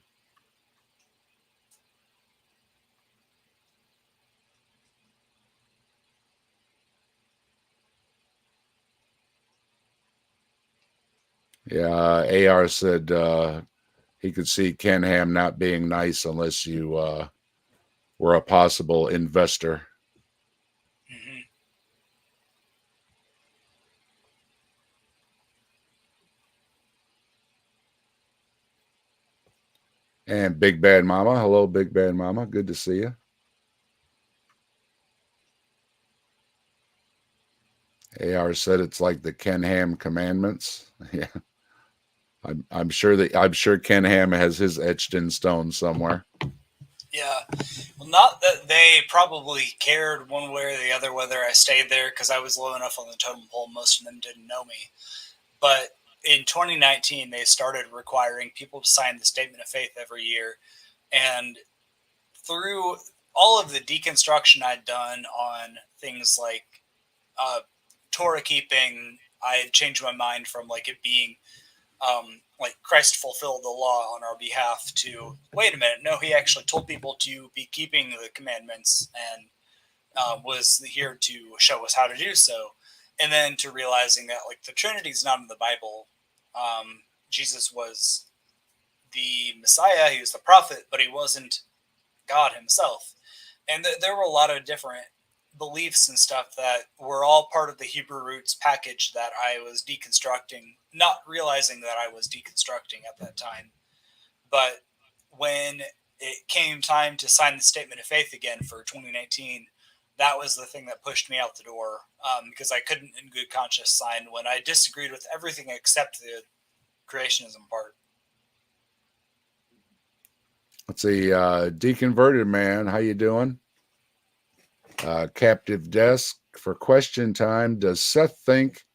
Yeah, AR said he could see Ken Ham not being nice unless you were a possible investor. Mm-hmm. And Big Bad Mama. Hello, Big Bad Mama. Good to see you. AR said it's like the Ken Ham commandments. Yeah. I'm sure Ken Ham has his etched in stone somewhere. Yeah. Well, not that they probably cared one way or the other whether I stayed there, because I was low enough on the totem pole, most of them didn't know me. But in 2019, they started requiring people to sign the statement of faith every year. And through all of the deconstruction I'd done on things like Torah keeping, I had changed my mind from like it being like Christ fulfilled the law on our behalf to wait a minute, no, he actually told people to be keeping the commandments and was here to show us how to do so. And then to realizing that like the Trinity is not in the Bible. Jesus was the Messiah, he was the prophet, but he wasn't God himself. And there were a lot of different beliefs and stuff that were all part of the Hebrew roots package that I was deconstructing, not realizing that I was deconstructing at that time. But when it came time to sign the statement of faith again for 2019, that was the thing that pushed me out the door, because I couldn't in good conscience sign when I disagreed with everything except the creationism part. Let's see, Deconverted Man, how you doing? Captive Desk for question time. Does Seth think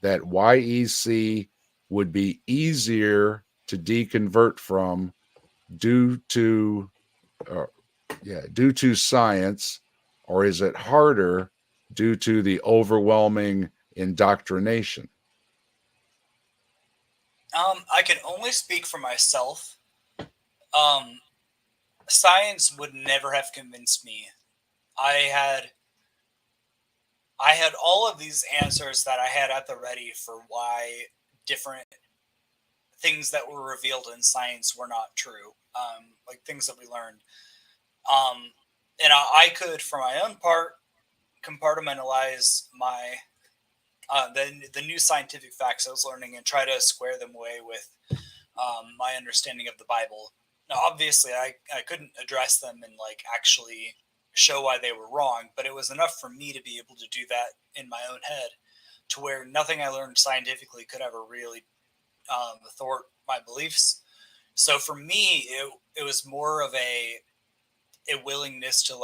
that YEC would be easier to deconvert from due to science, or is it harder due to the overwhelming indoctrination? I can only speak for myself. Science would never have convinced me. I had all of these answers that I had at the ready for why different things that were revealed in science were not true, like things that we learned. And I could, for my own part, compartmentalize my the new scientific facts I was learning and try to square them away with my understanding of the Bible. Now, obviously, I couldn't address them and like actually show why they were wrong, but it was enough for me to be able to do that in my own head, to where nothing I learned scientifically could ever really thwart my beliefs. So for me, it was more of a willingness to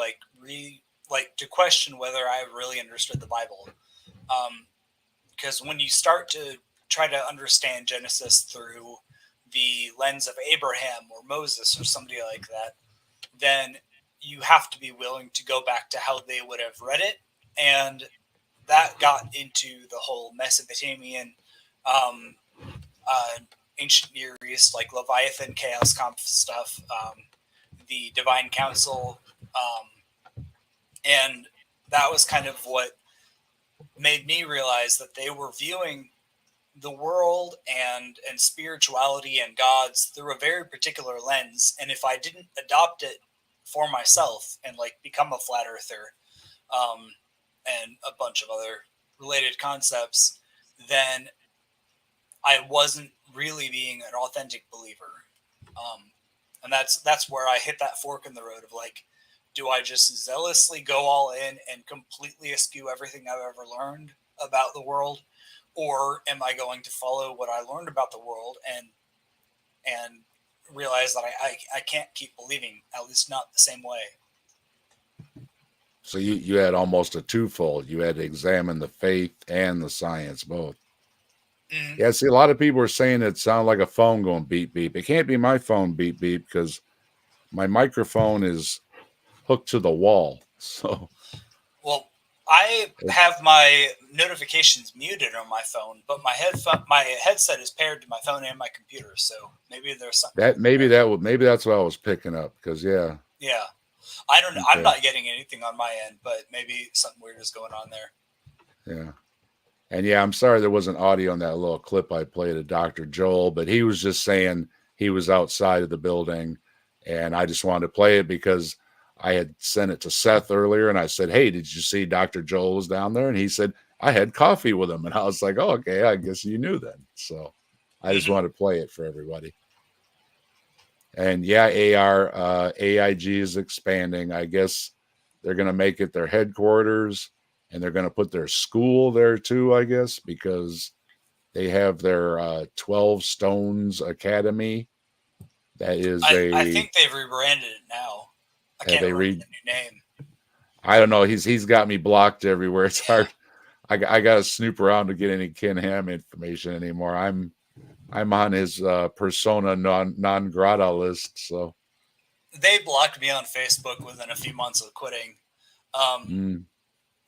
to question whether I really understood the Bible. Because when you start to try to understand Genesis through the lens of Abraham or Moses or somebody like that, then you have to be willing to go back to how they would have read it. And that got into the whole Mesopotamian, ancient Near East, like Leviathan, Chaos Comp stuff, the Divine Council. And that was kind of what made me realize that they were viewing the world and spirituality and gods through a very particular lens. And if I didn't adopt it for myself and like become a flat earther, and a bunch of other related concepts, then I wasn't really being an authentic believer. And that's where I hit that fork in the road of like, do I just zealously go all in and completely eschew everything I've ever learned about the world? Or am I going to follow what I learned about the world and realize that I can't keep believing, at least not the same way? So you had almost a twofold. You had to examine the faith and the science both. Mm-hmm. Yeah, see, a lot of people are saying it sounded like a phone going beep beep. It can't be my phone beep beep because my microphone is hooked to the wall. So, well, I have my notifications muted on my phone, but my headset is paired to my phone and my computer, so maybe there's something. Maybe that's what I was picking up, because yeah. Yeah. I don't know. Okay. I'm not getting anything on my end, but maybe something weird is going on there. Yeah. And yeah, I'm sorry there wasn't audio on that little clip I played of Dr. Joel, but he was just saying he was outside of the building, and I just wanted to play it because I had sent it to Seth earlier, and I said, "Hey, did you see Dr. Joel was down there?" And he said, "I had coffee with him." And I was like, "Oh, okay, I guess you knew then." So I just wanted to play it for everybody. And yeah, AIG is expanding. I guess they're going to make it their headquarters, and they're going to put their school there too, I guess, because they have their 12 Stones Academy. That is I think they've rebranded it now. I can't remember the new name. I don't know. He's got me blocked everywhere. It's hard. I got to snoop around to get any Ken Ham information anymore. I'm on his persona non grata list. So they blocked me on Facebook within a few months of quitting.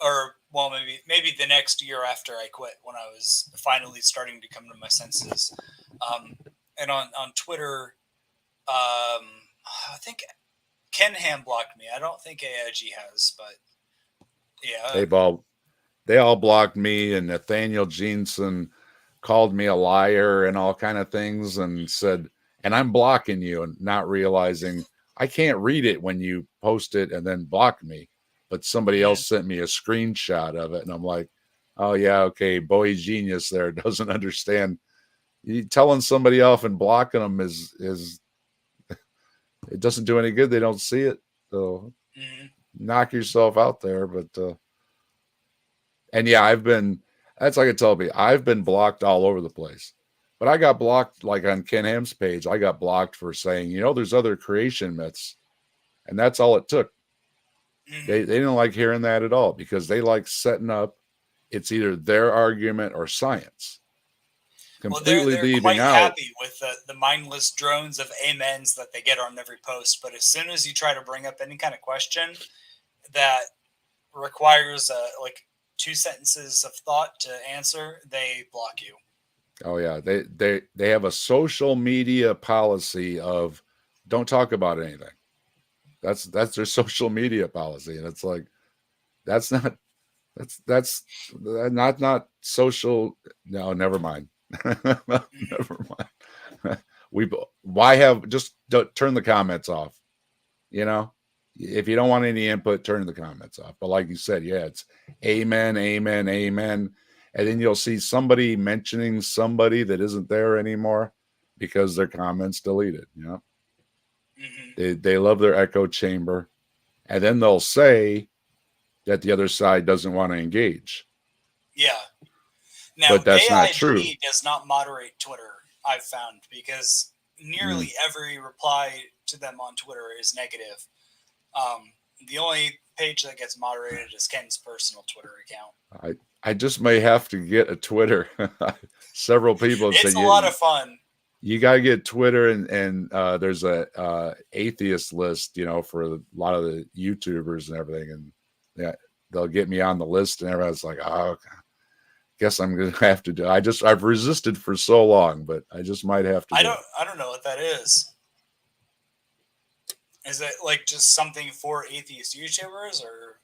Or well, maybe the next year after I quit, when I was finally starting to come to my senses. And on Twitter, I think Ken Ham blocked me. I don't think AIG has, but yeah, they all blocked me, and Nathaniel Jeanson called me a liar and all kind of things, and said, and I'm blocking you, and not realizing I can't read it when you post it and then block me. But somebody else sent me a screenshot of it, and I'm like, oh yeah, okay, Boy Genius there doesn't understand. You telling somebody off and blocking them is it doesn't do any good. They don't see it. So knock yourself out there. But and yeah, that's like I tell me, I've been blocked all over the place. But I got blocked, like on Ken Ham's page, I got blocked for saying, there's other creation myths. And that's all it took. They didn't like hearing that at all, because they like setting up, it's either their argument or science. Completely they're leaving quite out. happy with the mindless drones of amens that they get on every post. But as soon as you try to bring up any kind of question that requires like 2 sentences of thought to answer, they block you. Oh yeah, they have a social media policy of don't talk about anything. That's their social media policy, and it's like that's not social. No, never mind. Never mind. Why have just turn the comments off? If you don't want any input, turn the comments off. But like you said, yeah, it's amen, amen, amen. And then you'll see somebody mentioning somebody that isn't there anymore because their comments deleted. They love their echo chamber. And then they'll say that the other side doesn't want to engage. Yeah. Now, but that's AIG not true. Does not moderate Twitter, I've found, because nearly every reply to them on Twitter is negative. The only page that gets moderated is Ken's personal Twitter account. I just may have to get a Twitter. Several people have said it's a lot of fun. You got to get Twitter, and there's a atheist list, for a lot of the YouTubers and everything, and yeah, they'll get me on the list, and everyone's like, oh, guess I'm gonna have to do. I've resisted for so long, but I just might have to. I don't know what that is. Is it like just something for atheist YouTubers, or?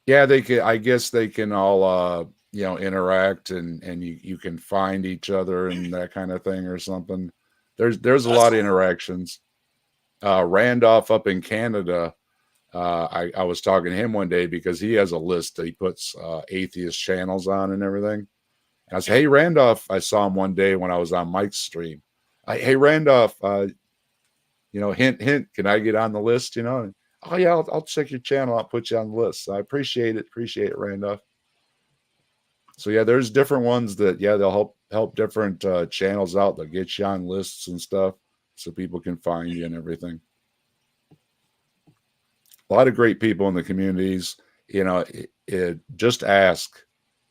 Yeah, they can. I guess they can all interact, and you can find each other and that kind of thing or something. There's a lot of interactions. Randolph up in Canada, I was talking to him one day because he has a list that he puts atheist channels on and everything. And I said, hey, Randolph, I saw him one day when I was on Mike's stream. Hey, Randolph, hint, can I get on the list? Oh yeah, I'll check your channel. I'll put you on the list. So I appreciate it, Randolph. So yeah, there's different ones that they'll help different channels out. They'll get you on lists and stuff so people can find you and everything. A lot of great people in the communities. Just ask.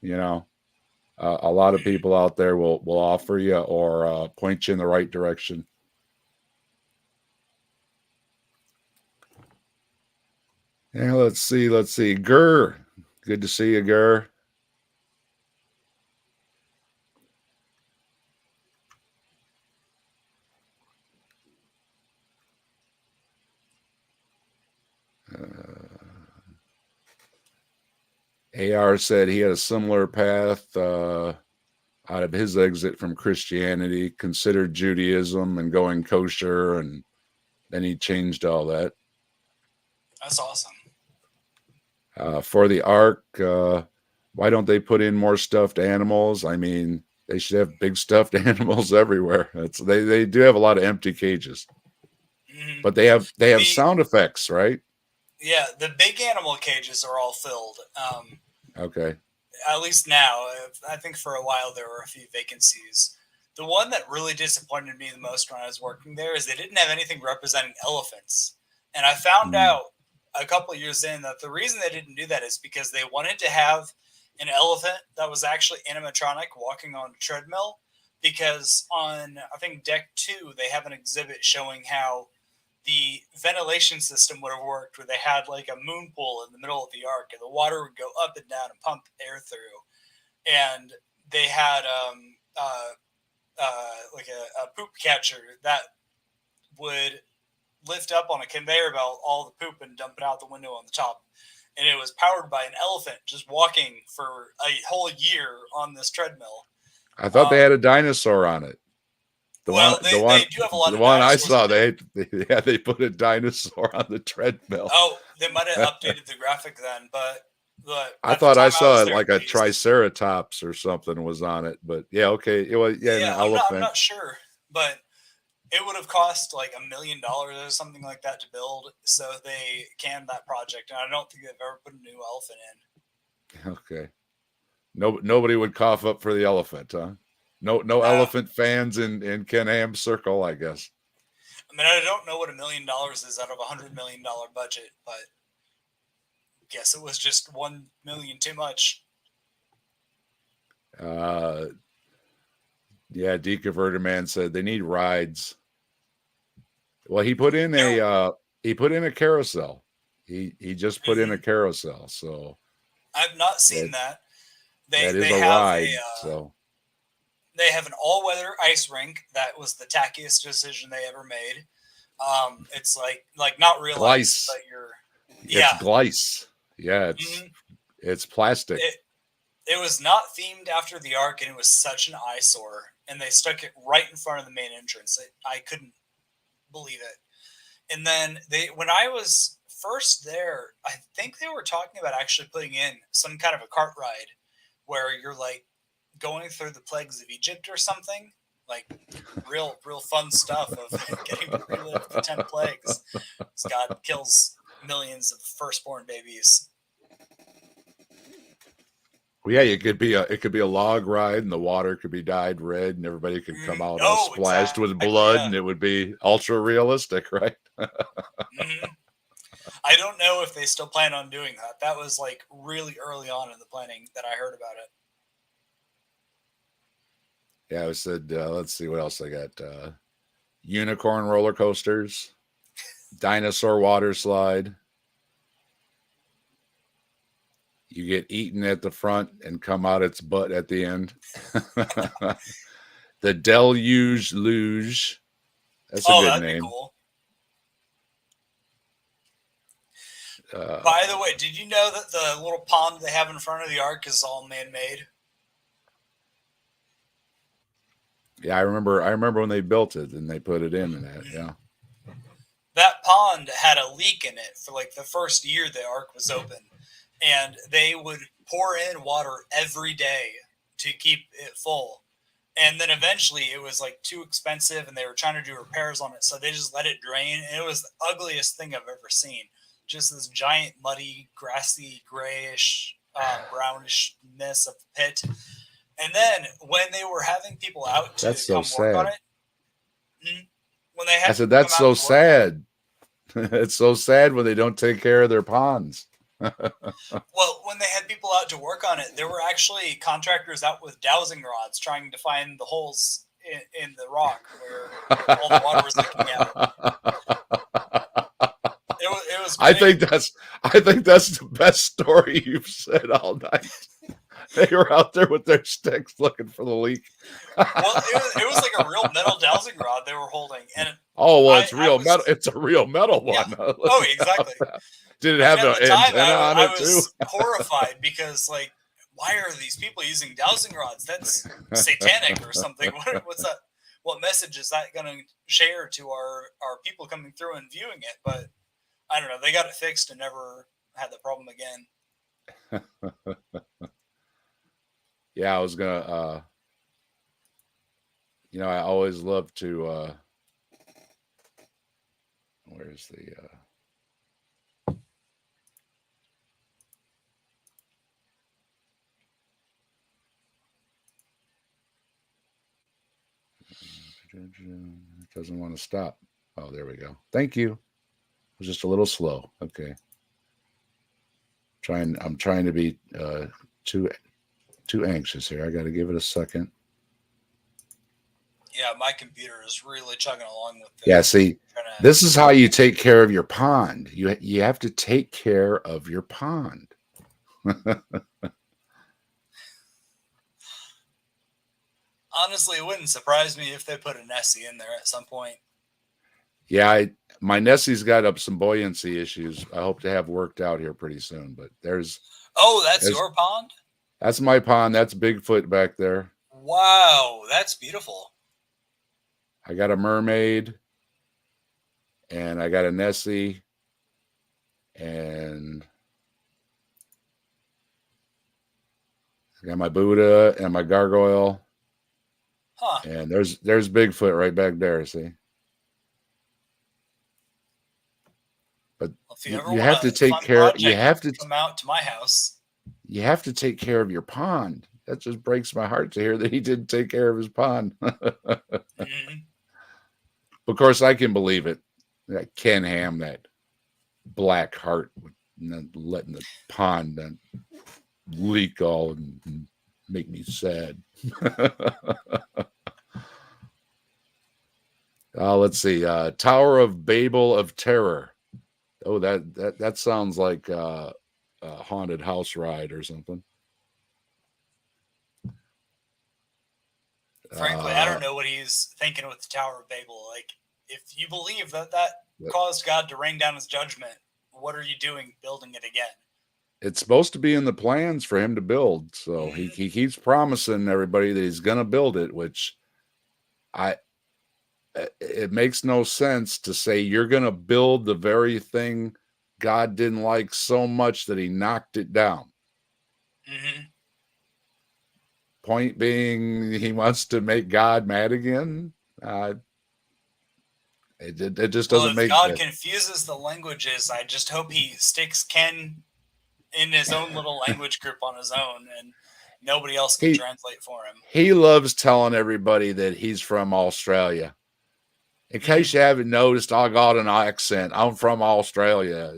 A lot of people out there will offer you or point you in the right direction. Yeah, let's see. Gurr. Good to see you, Gur. AR said he had a similar path out of his exit from Christianity, considered Judaism and going kosher, and then he changed all that. That's awesome. For the ark, why don't they put in more stuffed animals? I mean, they should have big stuffed animals everywhere. They do have a lot of empty cages, but they have sound effects, right? Yeah, the big animal cages are all filled. Okay. At least now. I think for a while there were a few vacancies. The one that really disappointed me the most when I was working there is they didn't have anything representing elephants. And I found out a couple of years in that the reason they didn't do that is because they wanted to have an elephant that was actually animatronic walking on a treadmill. Because on, I think, deck 2, they have an exhibit showing how the ventilation system would have worked, where they had like a moon pool in the middle of the ark and the water would go up and down and pump air through. And they had like a poop catcher that would lift up on a conveyor belt all the poop and dump it out the window on the top. And it was powered by an elephant just walking for a whole year on this treadmill. I thought they had a dinosaur on it. They do have a lot of the one I dinosaurs. saw, they put a dinosaur on the treadmill. Oh, they might have updated the graphic then, but I thought I saw it like a triceratops or something was on it. But yeah, okay, it was an elephant. I'm not sure, but it would have cost like $1 million or something like that to build. So they canned that project, and I don't think they've ever put a new elephant in. Okay. Nobody would cough up for the elephant, huh? No elephant fans in Ken Ham's circle, I guess. I mean, I don't know what $1 million is out of $100 million budget, but I guess it was just $1 million too much. Yeah, Deconverter Man said they need rides. Well, he put in a carousel. He just put in a carousel, so I've not seen that. That is a ride. So they have an all-weather ice rink. That was the tackiest decision they ever made. It's like not real ice, but it's glice. Yeah, it's plastic. It was not themed after the ark, and it was such an eyesore. And they stuck it right in front of the main entrance. I couldn't believe it. And then when I was first there, I think they were talking about actually putting in some kind of a cart ride where you're like going through the plagues of Egypt or something, like real fun stuff of getting to relive the 10 plagues. As God kills millions of firstborn babies. Well, yeah, it could be a log ride, and the water could be dyed red, and everybody could come out all splashed with blood, and it would be ultra realistic, right? I don't know if they still plan on doing that. That was like really early on in the planning that I heard about it. Yeah, I said, let's see what else I got. Unicorn roller coasters, dinosaur water slide. You get eaten at the front and come out its butt at the end. The Deluge Luge. That's a good name. Cool. By the way, did you know that the little pond they have in front of the ark is all man-made? Yeah, I remember when they built it and they put it in that. Yeah. That pond had a leak in it for like the first year the ark was open. And they would pour in water every day to keep it full. And then eventually it was like too expensive and they were trying to do repairs on it. So they just let it drain. And it was the ugliest thing I've ever seen. Just this giant, muddy, grassy, grayish, brownish mess of the pit. And then when they were having people out to work on it, when they had I said, that's so sad. It's so sad when they don't take care of their ponds. Well, when they had people out to work on it, there were actually contractors out with dowsing rods trying to find the holes in the rock where all the water was leaking out. It was was I great. think that's the best story you've said all night. They were out there with their sticks looking for the leak. Well, it was like a real metal dowsing rod they were holding, and Oh well, I it's real metal. It's a real metal yeah. one. Oh, exactly. Did it Like have at an the time, antenna on I it too? was horrified because like, why are these people using dowsing rods? That's satanic or something. What's that? What message is that going to share to our people coming through and viewing it? But I don't know. They got it fixed and never had the problem again. Yeah, I was gonna. I always love to. Where's the? It doesn't want to stop. Oh, there we go. Thank you. It was just a little slow. Okay. I'm trying to be too anxious here. I got to give it a second. Yeah, my computer is really chugging along with this. Yeah, see, this is how you take care of your pond. You have to take care of your pond. Honestly, it wouldn't surprise me if they put a Nessie in there at some point. Yeah, my Nessie's got up some buoyancy issues. I hope to have worked out here pretty soon. But there's your pond? That's my pond. That's Bigfoot back there. Wow, that's beautiful. I got a mermaid, and I got a Nessie, and I got my Buddha and my gargoyle. Huh. And there's Bigfoot right back there, see? But you have to take care. You have to come out to my house. You have to take care of your pond. That just breaks my heart to hear that he didn't take care of his pond. Mm-hmm. Of course, I can believe it. That Ken Ham, that black heart, letting the pond leak all and make me sad. Let's see. Tower of Babel of Terror. Oh, that sounds like a haunted house ride or something. Frankly, I don't know what he's thinking with the Tower of Babel. Like, if you believe that caused God to rain down his judgment, what are you doing building it again? It's supposed to be in the plans for him to build. So he keeps promising everybody that he's going to build it, which it makes no sense to say you're going to build the very thing God didn't like so much that he knocked it down. Mm-hmm. Point being, he wants to make God mad again. It just doesn't make sense. God confuses the languages. I just hope he sticks Ken in his own little language group on his own, and nobody else can translate for him. He loves telling everybody that he's from Australia. In case you haven't noticed, I got an accent. I'm from Australia.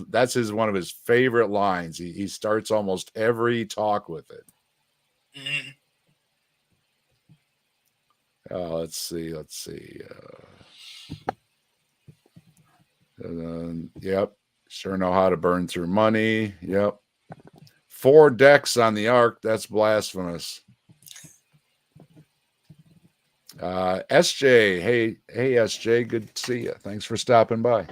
That's one of his favorite lines. He starts almost every talk with it. Mm-hmm. Let's see. Yep. Sure know how to burn through money. Yep. 4 decks on the ark. That's blasphemous. SJ. Hey, SJ. Good to see you. Thanks for stopping by.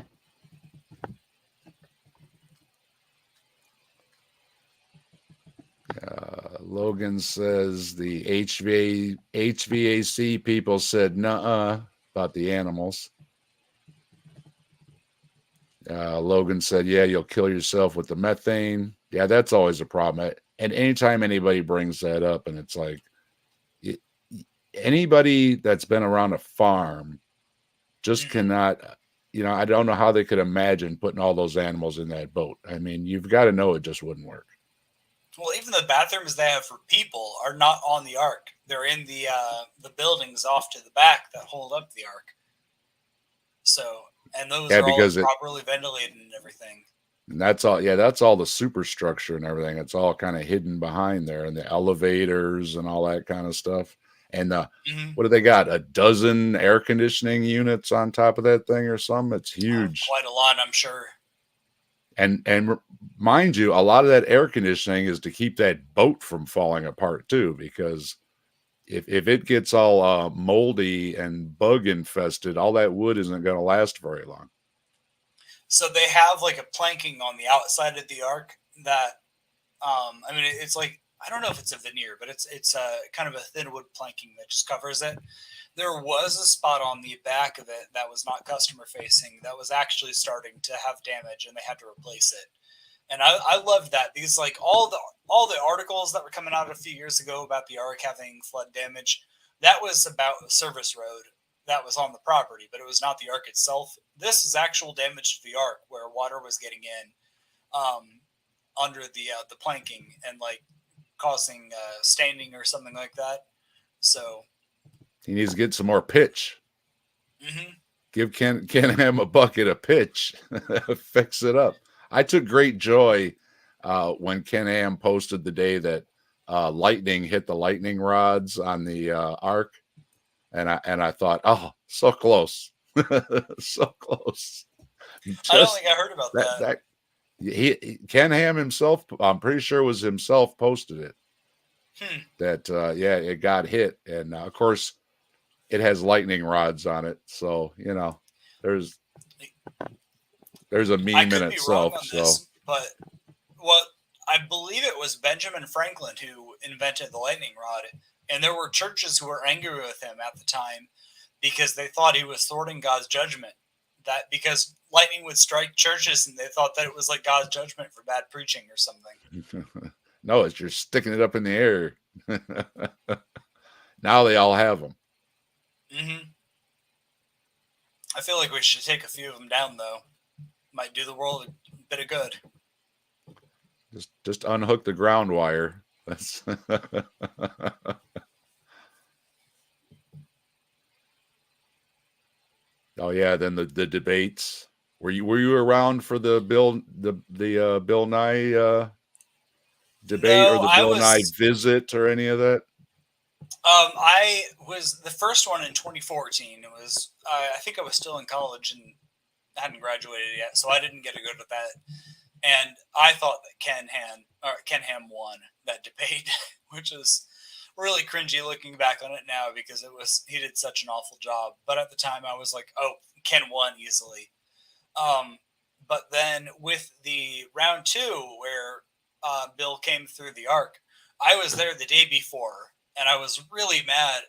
Logan says the HVAC people said nuh-uh about the animals. Logan said, yeah, you'll kill yourself with the methane. Yeah, that's always a problem. And anytime anybody brings that up, and it's like, anybody that's been around a farm just cannot, I don't know how they could imagine putting all those animals in that boat. I mean, you've got to know it just wouldn't work. Well, even the bathrooms they have for people are not on the ark. They're in the buildings off to the back that hold up the ark. So, and those are all properly ventilated and everything. And that's all. Yeah, that's all the superstructure and everything. It's all kind of hidden behind there, and the elevators and all that kind of stuff. And what do they got? A dozen air conditioning units on top of that thing or something? It's huge. Quite a lot, I'm sure. And mind you, a lot of that air conditioning is to keep that boat from falling apart too, because if it gets all moldy and bug infested, all that wood isn't going to last very long. So they have like a planking on the outside of the ark that, I mean, it's like, I don't know if it's a veneer, but it's a kind of a thin wood planking that just covers it. There was a spot on the back of it that was not customer facing that was actually starting to have damage, and they had to replace it. And I loved that because like all the articles that were coming out a few years ago about the ark having flood damage, that was about a service road that was on the property, but it was not the ark itself. This is actual damage to the ark where water was getting in, under the planking and like causing staining or something like that. So He needs to get some more pitch. mhm. Give Ken Ham a bucket of pitch, fix it up. I took great joy when Ken Ham posted the day that lightning hit the lightning rods on the ark, and I thought, oh, so close, so close. I don't Just think I heard about that. that Ken Ham himself, I'm pretty sure it was himself posted it. That yeah, it got hit, and of course it has lightning rods on it, so you know there's a I meme in could be wrong itself. on So this, but what I believe it was Benjamin Franklin who invented the lightning rod, and there were churches who were angry with him at the time because they thought he was thwarting God's judgment. That because lightning would strike churches, and they thought that it was like God's judgment for bad preaching or something. no, it's you're sticking it up in the air. Now they all have them. Hmm. I feel like we should take a few of them down, though. Might do the world a bit of good. Just unhook the ground wire. That's oh yeah. Then the debates. Were you around for the Bill Nye debate or No, the I Bill Nye was. visit or any of that? I was the first one in 2014. It was. I think I was still in college and hadn't graduated yet, so I didn't get to go to that. And I thought that Ken Ham won that debate, which is really cringy looking back on it now because he did such an awful job. But at the time, I was like, oh, Ken won easily. Um, but then with the round two, where Bill came through the arc, I was there the day before, and I was really mad.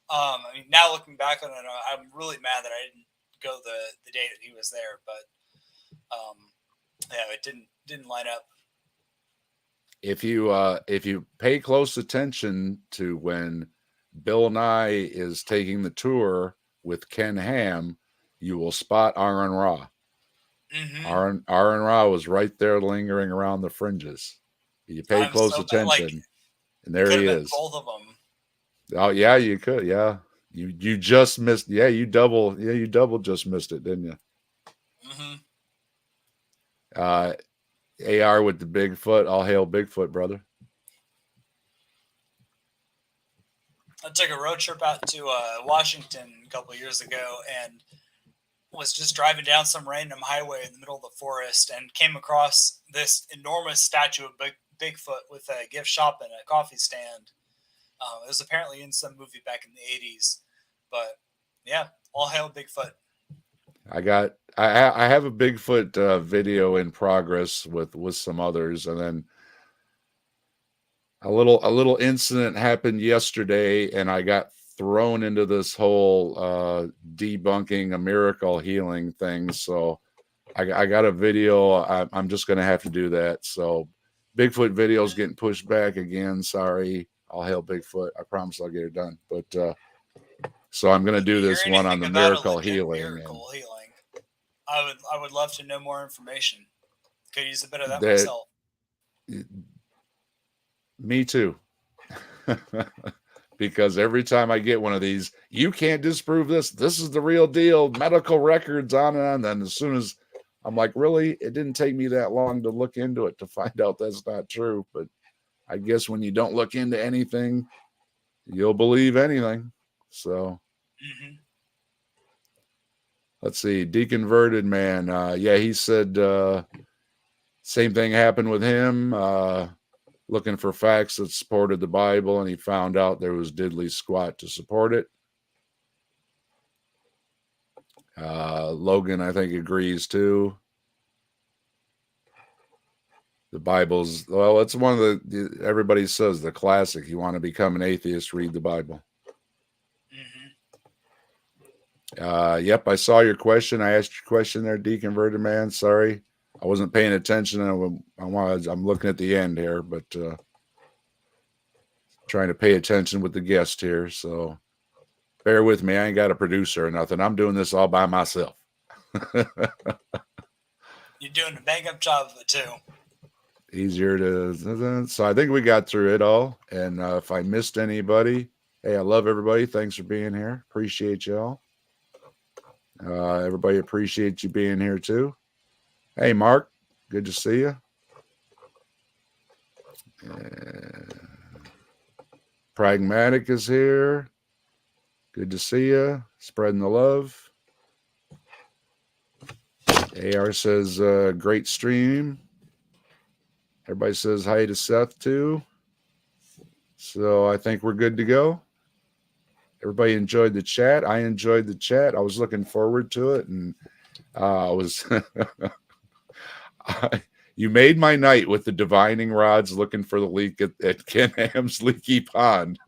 I mean, now looking back on it, I'm really mad that I didn't go the day that he was there. But yeah, it didn't line up. If you pay close attention to when Bill Nye is taking the tour with Ken Ham, you will spot Aaron Ra. Mm-hmm. Aaron Ra was right there lingering around the fringes. You pay I'm close so bad. Like, attention, and there could he have been is. both of them. Oh yeah, you could. Yeah, you just missed. Yeah, you double just missed it, didn't you? Mm-hmm. AR with the Bigfoot. All hail Bigfoot, brother. I took a road trip out to Washington a couple of years ago and was just driving down some random highway in the middle of the forest and came across this enormous statue of Bigfoot with a gift shop and a coffee stand. It was apparently in some movie back in the 80s. But yeah, all hail Bigfoot. I have a Bigfoot video in progress with some others, and then a little incident happened yesterday, and I got thrown into this whole debunking a miracle healing thing. So I got a video. I'm just going to have to do that. So Bigfoot video's getting pushed back again. Sorry. I'll hail Bigfoot. I promise I'll get it done. But so I'm going to do this one on the miracle healing. Miracle healing. I would love to know more information. Could use a bit of that That myself. me too. Because every time I get one of these, you can't disprove this. This is the real deal. Medical records on and on. Then as soon as I'm like, really, it didn't take me that long to look into it to find out that's not true. But I guess when you don't look into anything, you'll believe anything. So let's see. Deconverted man. Yeah, he said Same thing happened with him, looking for facts that supported the Bible, and he found out there was diddly squat to support it. Logan, I think, agrees too. The Bible's, well, it's one of everybody says the classic. You want to become an atheist, read the Bible. Yep, I saw your question. I asked your question there, Deconverted Man. Sorry, I wasn't paying attention. I'm looking at the end here, but trying to pay attention with the guest here. So bear with me. I ain't got a producer or nothing. I'm doing this all by myself. You're doing a bang up job of it too. Easier to, so I think we got through it all. And if I missed anybody, hey, I love everybody. Thanks for being here. Appreciate y'all. Everybody appreciates you being here too. Hey, Mark, good to see you. Pragmatic is here. Good to see you. Spreading the love. AR says, great stream. Everybody says hi to Seth too. So I think we're good to go. Everybody enjoyed the chat. I enjoyed the chat. I was looking forward to it. And I was, you made my night with the divining rods looking for the leak at Ken Ham's leaky pond.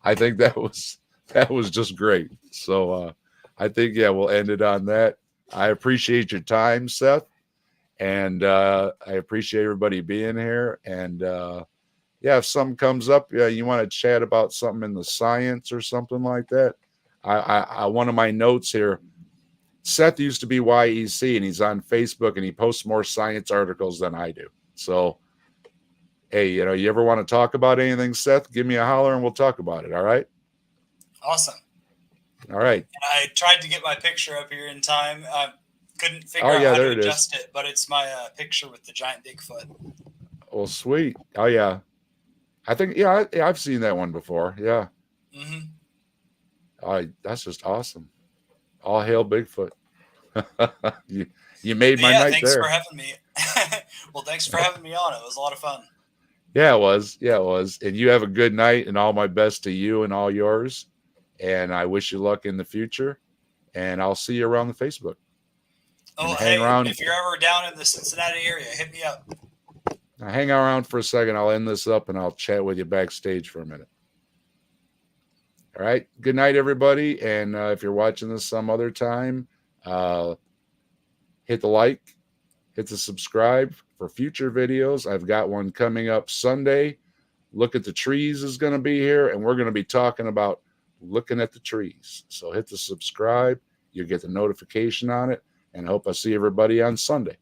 I think that was just great. So I think, yeah, we'll end it on that. I appreciate your time, Seth. And I appreciate everybody being here. And yeah, if something comes up, you want to chat about something in the science or something like that. I one of my notes here, Seth used to be YEC, and he's on Facebook, and he posts more science articles than I do. So, hey, you ever want to talk about anything, Seth, give me a holler and we'll talk about it. All right. Awesome. All right. And I tried to get my picture up here in time. Couldn't figure out how to adjust it, but it's my picture with the giant Bigfoot. Well, sweet. Oh yeah. I think, yeah, I've seen that one before. Yeah. That's just awesome. All hail Bigfoot. you made my night thanks there. For having me. Well, thanks for having me on. It was a lot of fun. Yeah, it was. Yeah, it was. And you have a good night, and all my best to you and all yours. And I wish you luck in the future. And I'll see you around the Facebook. Oh, hey, around. If you're ever down in the Cincinnati area, hit me up. Now, hang around for a second. I'll end this up, and I'll chat with you backstage for a minute. All right. Good night, everybody. And if you're watching this some other time, hit the like, hit the subscribe for future videos. I've got one coming up Sunday. Look at the Trees is going to be here, and we're going to be talking about looking at the trees. So hit the subscribe. You'll get the notification on it, and I hope I see everybody on Sunday.